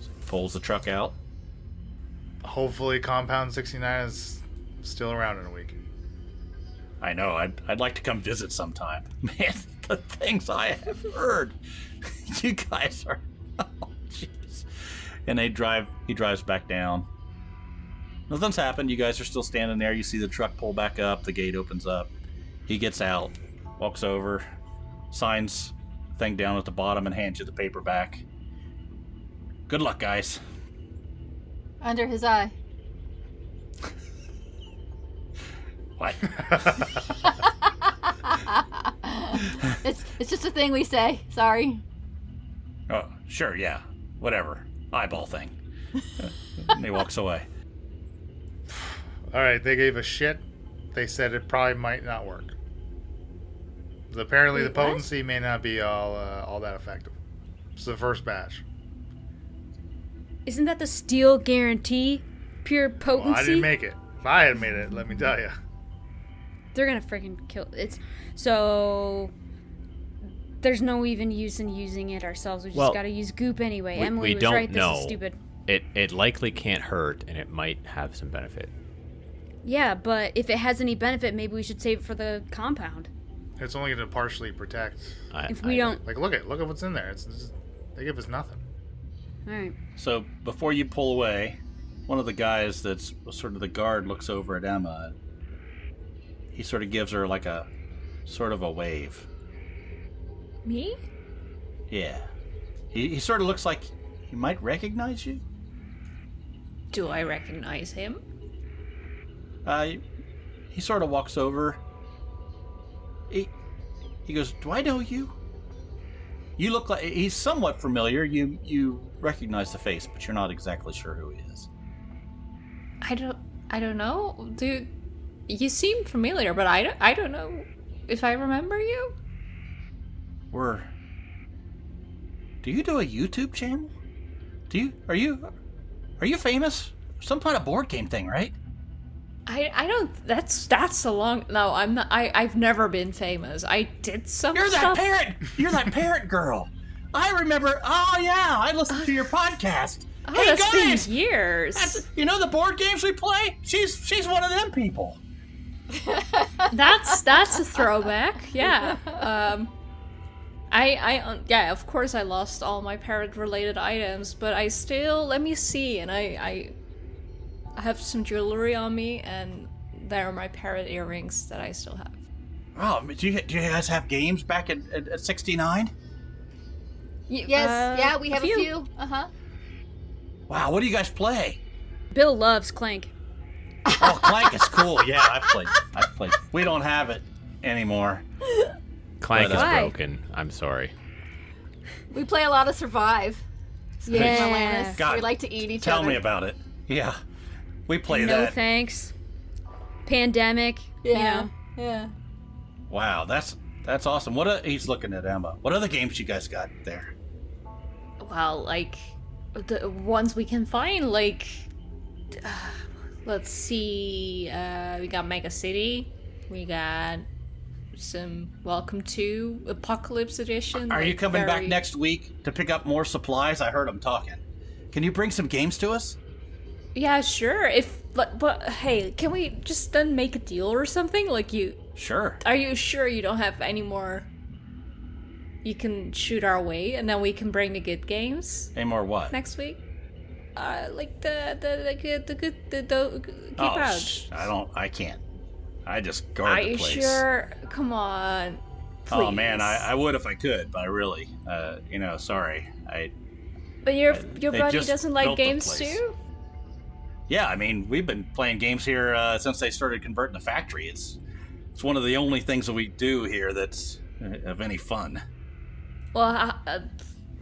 So he pulls the truck out. Hopefully Compound 69 is still around in a week. I know. I'd like to come visit sometime. Man, the things I have heard. You guys are... Oh, jeez. And he drives back down. Nothing's happened. You guys are still standing there. You see the truck pull back up. The gate opens up. He gets out, walks over, signs the thing down at the bottom, and hands you the paper back. Good luck, guys. Under his eye. What? It's just a thing we say. Sorry. Oh, sure, yeah. Whatever. Eyeball thing. And he walks away. Alright, they gave a shit. They said it probably might not work. Apparently the potency may not be all that effective. It's the first batch. Isn't that the steel guarantee? Pure potency? Well, I didn't make it. If I had made it, let me tell you. They're gonna freaking kill it. So there's no even use in using it ourselves. We just gotta use goop anyway. Emily was right. This is stupid. It likely can't hurt, and it might have some benefit. Yeah, but if it has any benefit, maybe we should save it for the compound. It's only going to partially protect. If we don't... Like, look at what's in there. They give us nothing. All right. So before you pull away, one of the guys that's sort of the guard looks over at Emma. He sort of gives her like a sort of a wave. Me? Yeah. He sort of looks like he might recognize you. Do I recognize him? He sort of walks over. He goes, "Do I know you? You look like..." He's somewhat familiar. You recognize the face, but you're not exactly sure who he is. I don't know. Dude, you seem familiar, but I don't know if I remember you. Do you do a YouTube channel? Are you famous? Some kind of board game thing, right? I don't. That's a long. No, I'm not. I've never been famous. I did some. You're stuff. You're that parrot girl. I remember. Oh yeah, I listened to your podcast. Oh, hey that's guys, been years. You know the board games we play? She's one of them people. That's a throwback. Yeah. Yeah, of course I lost all my parrot-related items, but I still, let me see, and I have some jewelry on me, and there are my parrot earrings that I still have. Oh, do you guys have games back at 69? Yes, yeah, we have a few. Uh-huh. Wow, what do you guys play? Bill loves Clank. Oh, Clank is cool. Yeah, I've played. We don't have it anymore. Clank is broken. I'm sorry. We play a lot of Survive. Yeah. God, we like to eat each other. Tell me about it. Yeah. We play no that. No thanks. Pandemic. Yeah. You know. Yeah. Wow, that's awesome. He's looking at Emma. What other games you guys got there? well, like, the ones we can find, like, let's see, we got Mega City, we got some Welcome to Apocalypse Edition. Are like, you coming back next week to pick up more supplies? I heard them talking. Can you bring some games to us? Yeah, sure. But hey, can we just then make a deal or something? Like, Sure. are you sure you don't have any more you can shoot our way, and then we can bring the good games Any more what? next week? Like the keep out. I can't. I just guard Are the you place. sure? Come on. Please. Oh man, I would if I could, but I really, sorry. But your they buddy just doesn't like built the games place. too? Yeah, I mean, we've been playing games here since they started converting the factory. It's one of the only things that we do here that's of any fun. Well,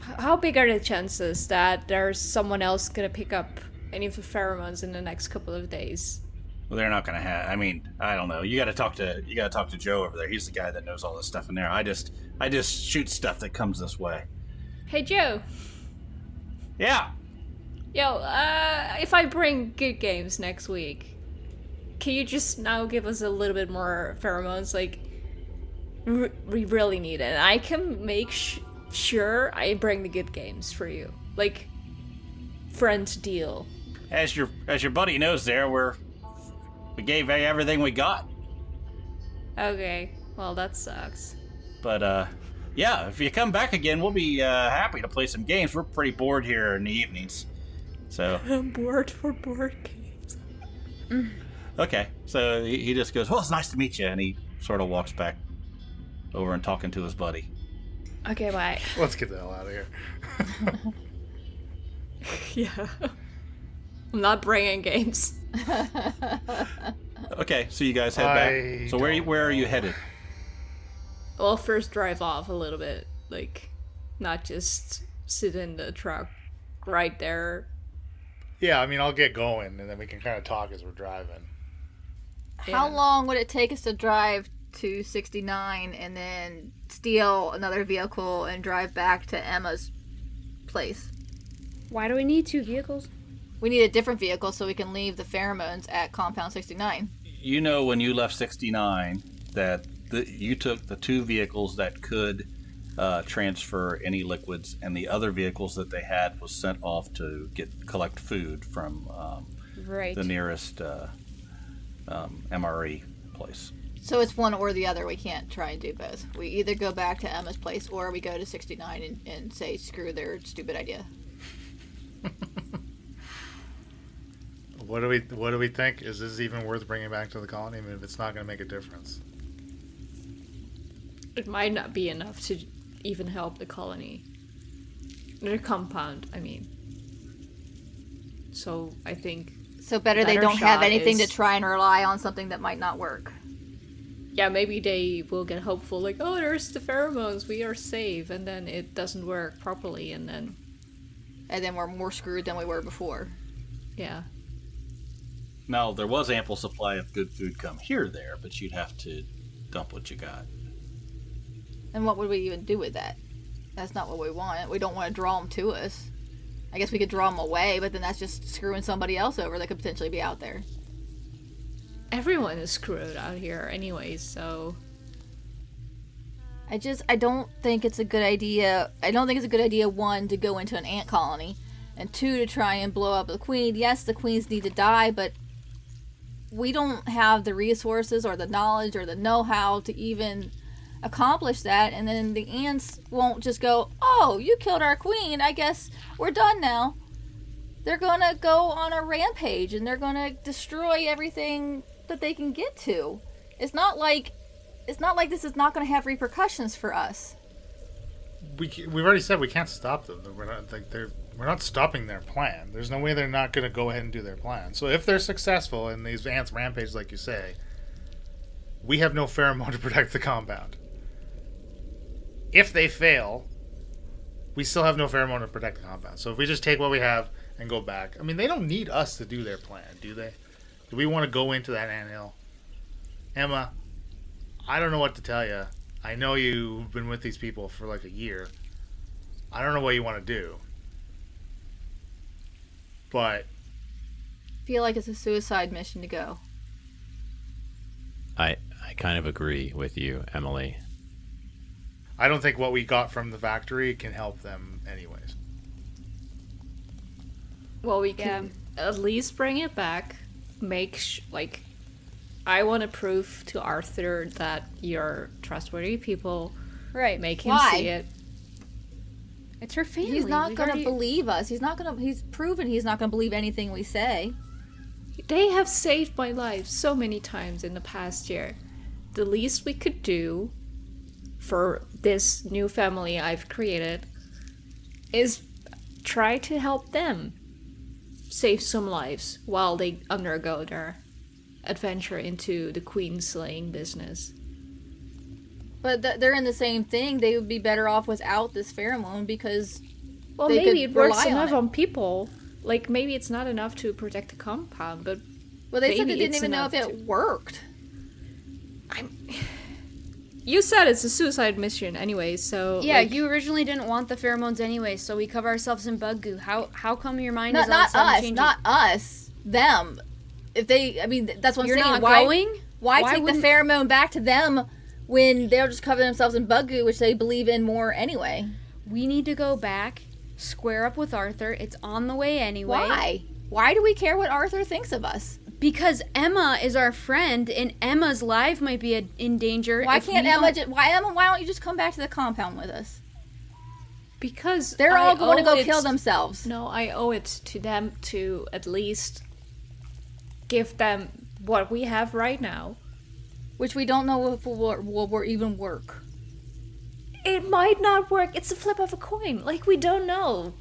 how big are the chances that there's someone else gonna pick up any of the pheromones in the next couple of days? Well, they're not gonna have. I mean, I don't know. You got to talk to Joe over there. He's the guy that knows all this stuff in there. I just shoot stuff that comes this way. Hey, Joe. Yeah. Yo, if I bring good games next week, can you just now give us a little bit more pheromones? Like, we really need it. And I can make sure I bring the good games for you. Like, friend deal. As your buddy knows, there we gave everything we got. Okay, well that sucks. But yeah, if you come back again, we'll be happy to play some games. We're pretty bored here in the evenings. So I'm bored for board games. okay, so he just goes, "Well, it's nice to meet you," and he sort of walks back over and talking to his buddy. Okay, bye. Let's get the hell out of here. Yeah. I'm not bringing games. Okay, so you guys head back. So where are you headed? Well, first drive off a little bit. Like, not just sit in the truck right there. Yeah, I mean, I'll get going, and then we can kind of talk as we're driving. How long would it take us to drive to 69 and then steal another vehicle and drive back to Emma's place? Why do we need 2 vehicles? We need a different vehicle so we can leave the pheromones at Compound 69. You know, when you left 69, that you took the 2 vehicles that could transfer any liquids, and the other vehicles that they had was sent off to collect food from Right. the nearest MRE place. So it's one or the other. We can't try and do both. We either go back to Emma's place or we go to 69 and say screw their stupid idea. What do we think? Is this even worth bringing back to the colony? I mean, if it's not going to make a difference. It might not be enough to even help the colony. The compound, I mean. So, I think... So better they better don't have shot anything is- to try and rely on something that might not work. Yeah, maybe they will get hopeful, like, oh, there's the pheromones, we are safe, and then it doesn't work properly, and then... And then we're more screwed than we were before. Yeah. Now, there was ample supply of good food come here there, but you'd have to dump what you got. And what would we even do with that? That's not what we want. We don't want to draw them to us. I guess we could draw them away, but then that's just screwing somebody else over that could potentially be out there. Everyone is screwed out here anyways, so... I don't think it's a good idea. I don't think it's a good idea, 1, to go into an ant colony, and 2, to try and blow up the queen. Yes, the queens need to die, but we don't have the resources or the knowledge or the know-how to even accomplish that, and then the ants won't just go, oh, you killed our queen, I guess we're done now. They're gonna go on a rampage, and they're gonna destroy everything that they can get to. It's not like this is not going to have repercussions for us. We've already said we can't stop them. We're not stopping their plan. There's no way they're not going to go ahead and do their plan. So if they're successful in these ants rampage, like you say, we have no pheromone to protect the compound. If they fail, we still have no pheromone to protect the compound. So if we just take what we have and go back, I mean, they don't need us to do their plan, do they? Do we want to go into that anthill? Emma, I don't know what to tell you. I know you've been with these people for like a year. I don't know what you want to do. but I feel like it's a suicide mission to go. I kind of agree with you, Emily. I don't think what we got from the factory can help them anyways. Well, we can at least bring it back. I want to prove to Arthur that you're trustworthy people. Right. Make him Why? see it. It's her family. He's not going to believe us. He's proven he's not going to believe anything we say. They have saved my life so many times in the past year. The least we could do for this new family I've created is try to help them save some lives while they undergo their adventure into the queen slaying business. But they're in the same thing. They would be better off without this pheromone because Well, they maybe could it works rely on enough it. on people. Like, maybe it's not enough to protect the compound, but Well, they said maybe they didn't it's even know if enough it worked. you said it's a suicide mission anyway, so... Yeah, like, you originally didn't want the pheromones anyway, so we cover ourselves in bug goo. How come your mind Not, is all of a not sudden us, changing? not us. Them. If they, I mean, that's what You're I'm saying. not Why, going? why Why take the wouldn't- pheromone back to them when they'll just cover themselves in bug goo, which they believe in more anyway? We need to go back, square up with Arthur. It's on the way anyway. Why? Why do we care what Arthur thinks of us? Because Emma is our friend, and Emma's life might be in danger. Why if can't we Emma? don't- Why don't you just come back to the compound with us? Because They're all going to owe go it- kill themselves. No, I owe it to them to at least give them what we have right now. Which we don't know if will even work. It might not work. It's a flip of a coin. Like, we don't know.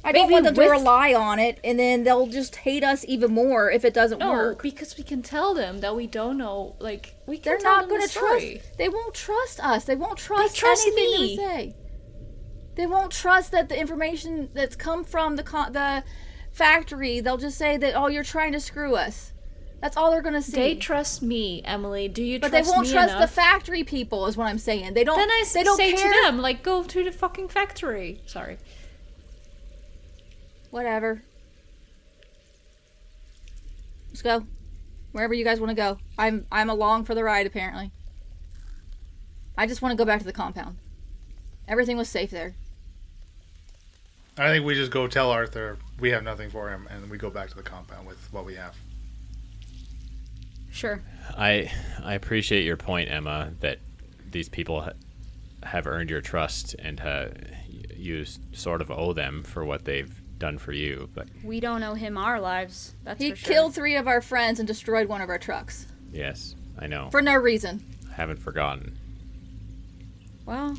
I don't Maybe want them to with- rely on it, and then they'll just hate us even more if it doesn't No, work. because we can tell them that we don't know. Like, we can They're tell not them going the to trust. story. They won't trust us. They won't trust, trust anything me. we say. They won't trust that the information that's come from the factory. They'll just say that, oh, you're trying to screw us. That's all they're going to see. They trust me, Emily. Do you but trust me they won't trust enough? the factory people. Is what I'm saying. They don't. Then I they don't say care. to them, like, go to the fucking factory. Sorry. Whatever. Let's go. Wherever you guys want to go. I'm along for the ride, apparently. I just want to go back to the compound. Everything was safe there. I think we just go tell Arthur we have nothing for him, and we go back to the compound with what we have. Sure. I appreciate your point, Emma, that these people have earned your trust and you sort of owe them for what they've done for you. But We don't owe him our lives. That's He for sure. killed 3 of our friends and destroyed one of our trucks. yes, I know. For no reason. I haven't forgotten. Well,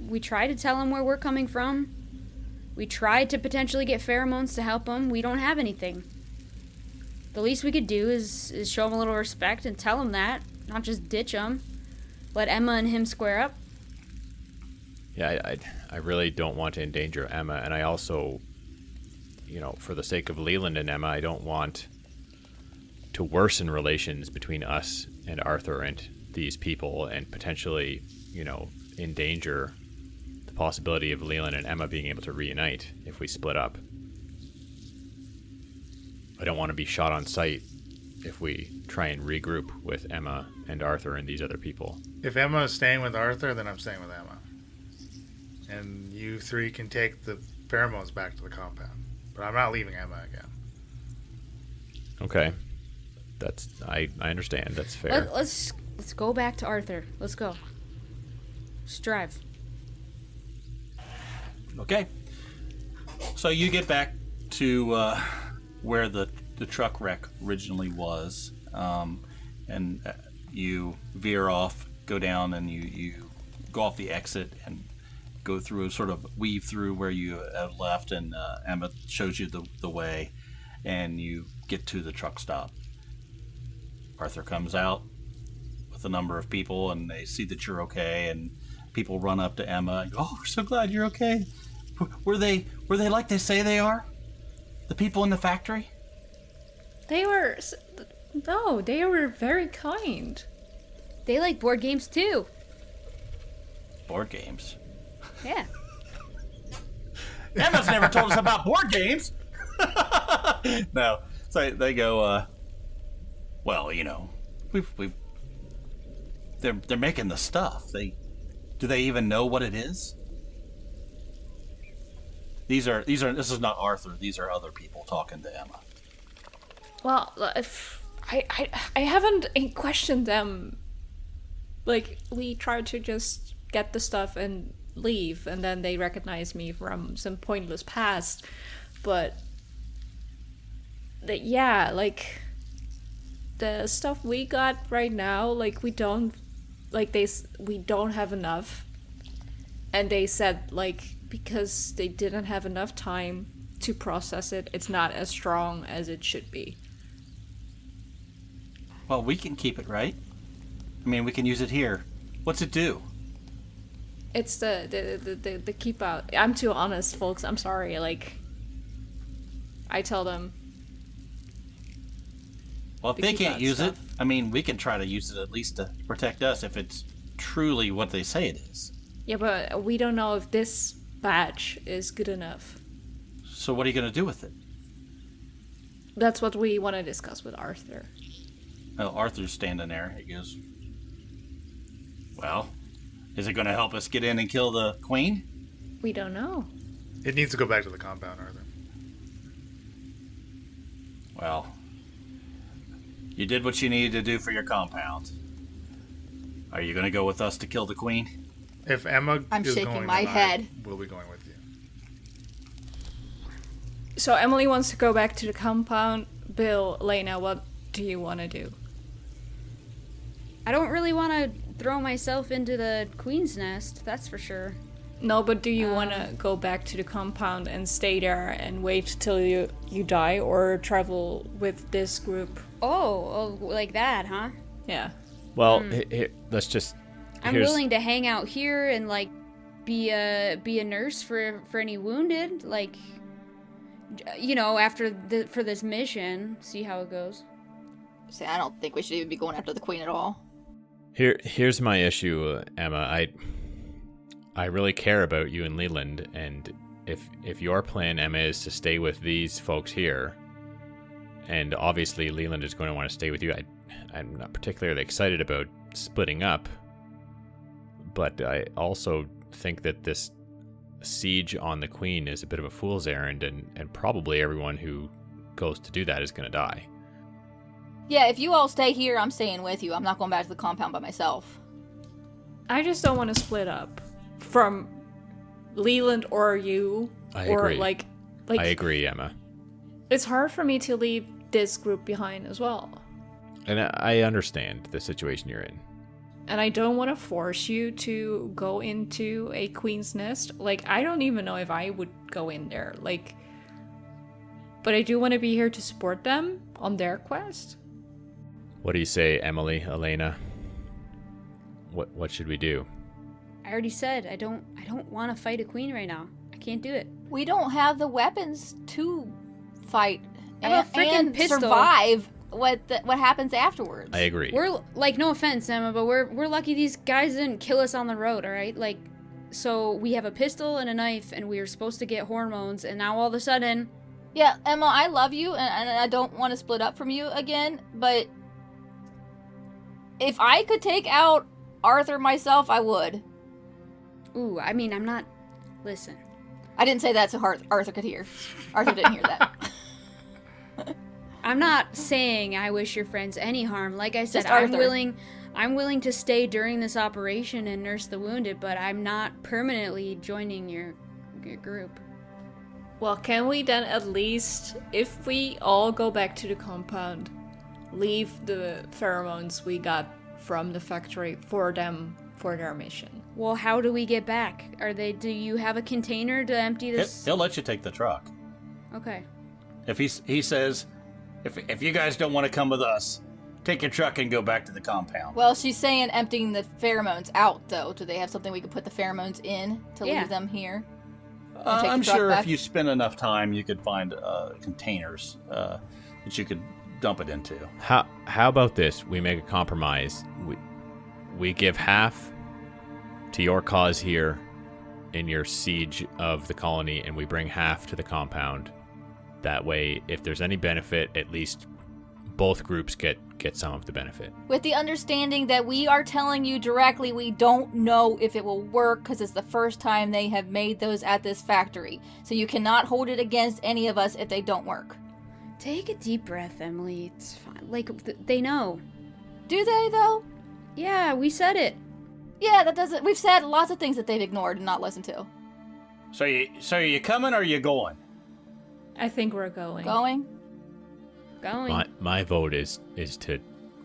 we tried to tell him where we're coming from. We tried to potentially get pheromones to help him. We don't have anything. The least we could do is show him a little respect and tell him that, not just ditch him. Let Emma and him square up. Yeah, I really don't want to endanger Emma, and I also, for the sake of Leland and Emma, I don't want to worsen relations between us and Arthur and these people and potentially, endanger the possibility of Leland and Emma being able to reunite if we split up. I don't want to be shot on sight if we try and regroup with Emma and Arthur and these other people. If Emma is staying with Arthur, then I'm staying with Emma. And you 3 can take the pheromones back to the compound. But I'm not leaving Emma again. Okay. I understand. That's fair. Let's go back to Arthur. Let's go. Let's drive. Okay. So you get back to where the truck wreck originally was, and you veer off, go down, and you go off the exit and go through, sort of weave through where you have left, and Emma shows you the way, and you get to the truck stop. Arthur comes out with a number of people, and they see that you're okay, and people run up to Emma. Oh, we're so glad you're okay. Were they like they say they are? The people in the factory? They were... No, they were very kind. They like board games too. Board games. Yeah. Emma's never told us about board games. No, so they go. Well, we've. They're making the stuff. Do they even know what it is? These are. This is not Arthur. These are other people talking to Emma. Well, if I haven't questioned them. Like, we tried to just get the stuff and leave, and then they recognize me from some pointless past. But like the stuff we got right now, like we don't have enough. And they said, like, because they didn't have enough time to process it, it's not as strong as it should be. Well, we can keep it, right? I mean, we can use it here. What's it do? It's the keep out. I'm too honest, folks. I'm sorry. Like, I tell them. Well, if they can't use it, I mean, we can try to use it at least to protect us if it's truly what they say it is. Yeah, but we don't know if this badge is good enough. So what are you going to do with it? That's what we want to discuss with Arthur. Oh, Arthur's standing there. He goes, well, is it going to help us get in and kill the queen? We don't know. It needs to go back to the compound, Arthur. Well, you did what you needed to do for your compound. Are you going to go with us to kill the queen? If Emma I'm is shaking going, my head. We'll be going with you. So Emily wants to go back to the compound. Bill, Lena, what do you want to do? I don't really want to throw myself into the queen's nest, that's for sure. No, but do you want to go back to the compound and stay there and wait till you die, or travel with this group? Oh, like that, huh? Yeah. Well, let's just... I'm willing to hang out here and, like, be a nurse for any wounded, like, for this mission, see how it goes. See, I don't think we should even be going after the queen at all. Here's my issue, Emma. I really care about you and Leland, and if your plan, Emma, is to stay with these folks here, and obviously Leland is going to want to stay with you, I'm not particularly excited about splitting up, but I also think that this siege on the queen is a bit of a fool's errand, and probably everyone who goes to do that is going to die. Yeah, if you all stay here, I'm staying with you. I'm not going back to the compound by myself. I just don't want to split up from Leland or you. I or agree. Like I agree, Emma. It's hard for me to leave this group behind as well. And I understand the situation you're in. And I don't want to force you to go into a queen's nest. Like, I don't even know if I would go in there. Like, but I do want to be here to support them on their quest. What do you say, Emily, Elena? What should we do? I already said I don't want to fight a queen right now. I can't do it. We don't have the weapons to fight I have a freaking and pistol. survive what happens afterwards. I agree. We're like, no offense, Emma, but we're lucky these guys didn't kill us on the road, all right? Like, so we have a pistol and a knife, and we were supposed to get hormones, and now all of a sudden... Yeah, Emma, I love you, and I don't want to split up from you again, but if I could take out Arthur myself, I would. Ooh, I mean, I'm not... Listen. I didn't say that so Arthur could hear. Arthur didn't hear that. I'm not saying I wish your friends any harm. Like I said, Just Arthur. I'm willing to stay during this operation and nurse the wounded, but I'm not permanently joining your group. Well, can we then at least, if we all go back to the compound, leave the pheromones we got from the factory for them for their mission? Well, how do we get back? Do you have a container to empty this? He'll let you take the truck. Okay. If he says, if you guys don't want to come with us, take your truck and go back to the compound. Well, she's saying emptying the pheromones out, though. Do they have something we could put the pheromones in to leave them here? I'm sure if you spend enough time, you could find containers that you could dump it into. How about this? We make a compromise. We give half to your cause here, in your siege of the colony, and we bring half to the compound. That way, if there's any benefit, at least both groups get some of the benefit. With the understanding that we are telling you directly we don't know if it will work because it's the first time they have made those at this factory. So you cannot hold it against any of us if they don't work. Take a deep breath, Emily. It's fine. Like, they know. Do they, though? Yeah, we said it. Yeah, that doesn't... We've said lots of things that they've ignored and not listened to. So you coming or are you going? I think we're going. Going? My vote is to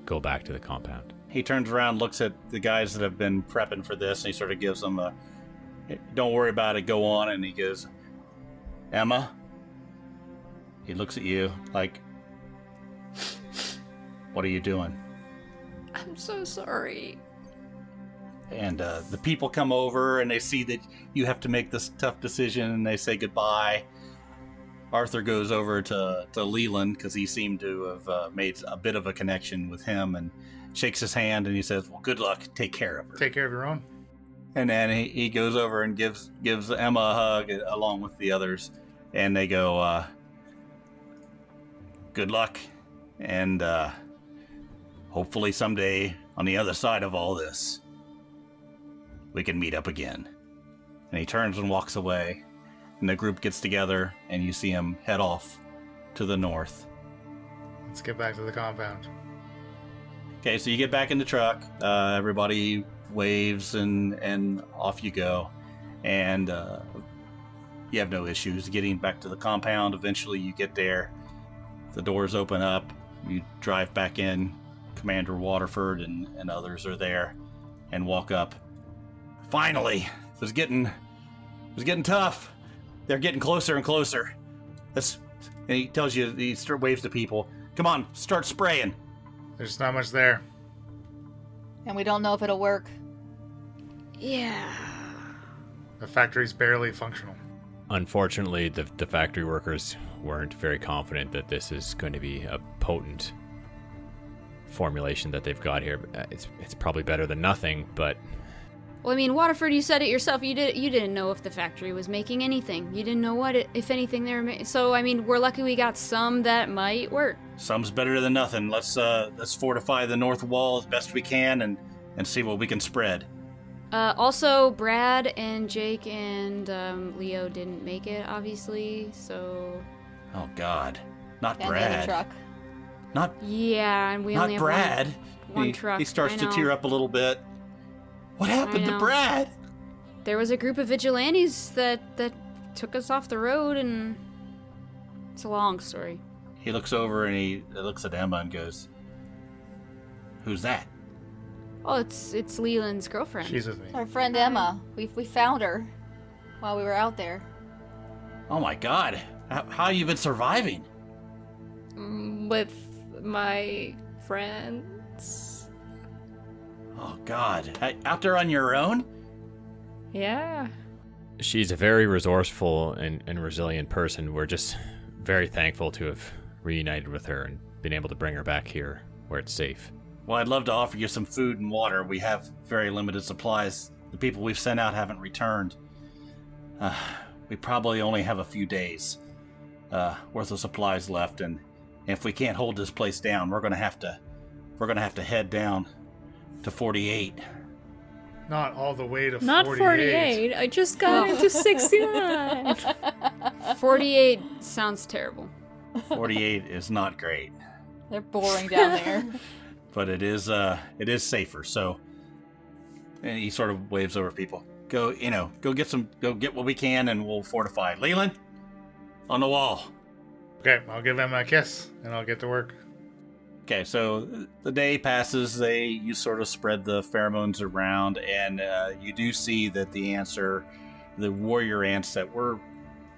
go back to the compound. He turns around, looks at the guys that have been prepping for this, and he sort of gives them a, don't worry about it, go on, and he goes, Emma? He looks at you like, what are you doing? I'm so sorry. And the people come over, and they see that you have to make this tough decision, and they say goodbye. Arthur goes over to Leland, because he seemed to have made a bit of a connection with him, and shakes his hand, and he says, well, good luck, take care of her. Take care of your own. And then he goes over and gives Emma a hug along with the others, and they go, good luck, and hopefully someday on the other side of all this, we can meet up again. And he turns and walks away, and the group gets together, and you see him head off to the north. Let's get back to the compound. Okay, so you get back in the truck. Everybody waves, and off you go. And you have no issues getting back to the compound. Eventually, you get there. The doors open up. You drive back in. Commander Waterford and others are there, and walk up. Finally, it was getting tough. They're getting closer and closer. And he tells you, he waves to people. Come on, start spraying. There's not much there. And we don't know if it'll work. Yeah. The factory's barely functional. Unfortunately, the factory workers weren't very confident that this is going to be a potent formulation that they've got here. It's probably better than nothing, but... Well, I mean, Waterford, you said it yourself. You didn't know if the factory was making anything. You didn't know if anything they were making. So, I mean, we're lucky we got some that might work. Some's better than nothing. Let's fortify the north wall as best we can and see what we can spread. Also, Brad and Jake and Leo didn't make it, obviously, so... Oh, God. Not And Brad. the other truck. Not... Yeah, and we not only have Brad. one truck. He starts I to know. tear up a little bit. What happened I to know. Brad? There was a group of vigilantes that took us off the road, and it's a long story. He looks over and he looks at Emma and goes, who's that? Oh, it's Leland's girlfriend. She's with me. Our friend Emma. We found her while we were out there. Oh, my God. How you been surviving? With my friends. Oh, God. Out there on your own? Yeah. She's a very resourceful and resilient person. We're just very thankful to have reunited with her and been able to bring her back here where it's safe. Well, I'd love to offer you some food and water. We have very limited supplies. The people we've sent out haven't returned. We probably only have a few days worth of supplies left, and if we can't hold this place down, we're gonna have to head down to 48. Not all the way to 48. Not 48. I just got into 69. 48 sounds terrible. 48 is not great, They're boring down there. but it is safer. So, and he sort of waves over people. Go get what we can, and we'll fortify. Leland, on the wall. Okay, I'll give Emma a kiss, and I'll get to work. Okay, so the day passes. You sort of spread the pheromones around, and you do see that the warrior ants that were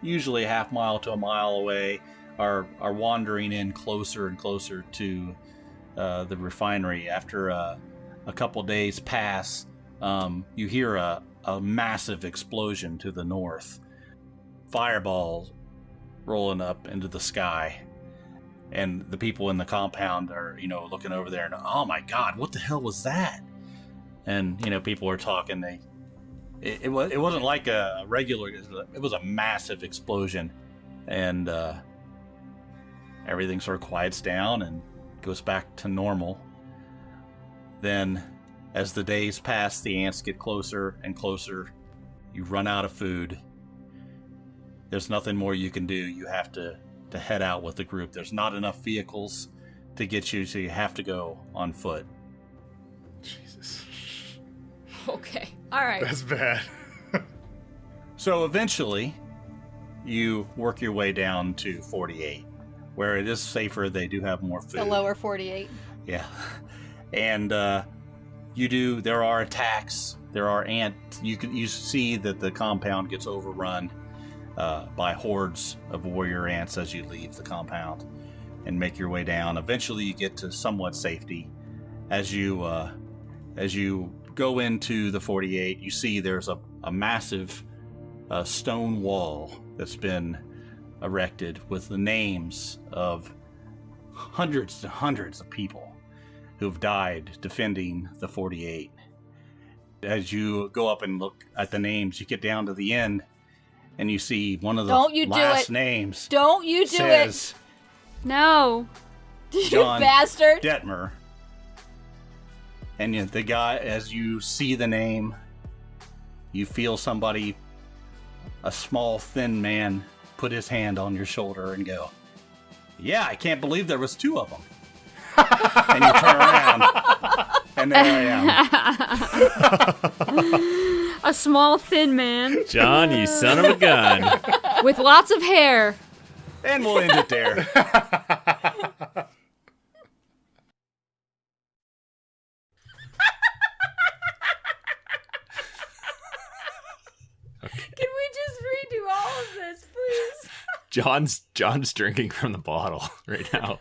usually a half mile to a mile away are wandering in closer and closer to the refinery. After a couple days pass, you hear a massive explosion to the north. Fireballs rolling up into the sky. And the people in the compound are, looking over there and, oh my God, what the hell was that? And, people are talking. it wasn't like a regular. It was a massive explosion, and everything sort of quiets down and goes back to normal. Then, as the days pass, the ants get closer and closer. You run out of food. There's nothing more you can do. You have to head out with the group. There's not enough vehicles to get you, so you have to go on foot. Jesus. Okay. All right. That's bad. So eventually, you work your way down to 48, where it is safer. They do have more food. The lower 48. Yeah. And there are attacks. There are you see that the compound gets overrun by hordes of warrior ants as you leave the compound and make your way down. Eventually you get to somewhat safety. As you go into the 48, you see there's a massive stone wall that's been erected with the names of hundreds and hundreds of people who've died defending the 48. As you go up and look at the names, you get down to the end, and you see one of the last names. Don't you do says, it! No. You John bastard! Detmer. And the guy, as you see the name, you feel somebody, a small, thin man, put his hand on your shoulder and go, "Yeah, I can't believe there was two of them." And you turn around, and there I am. A small, thin man. John, you son of a gun. With lots of hair. And we'll end it there. Can we just redo all of this, please? John's drinking from the bottle right now.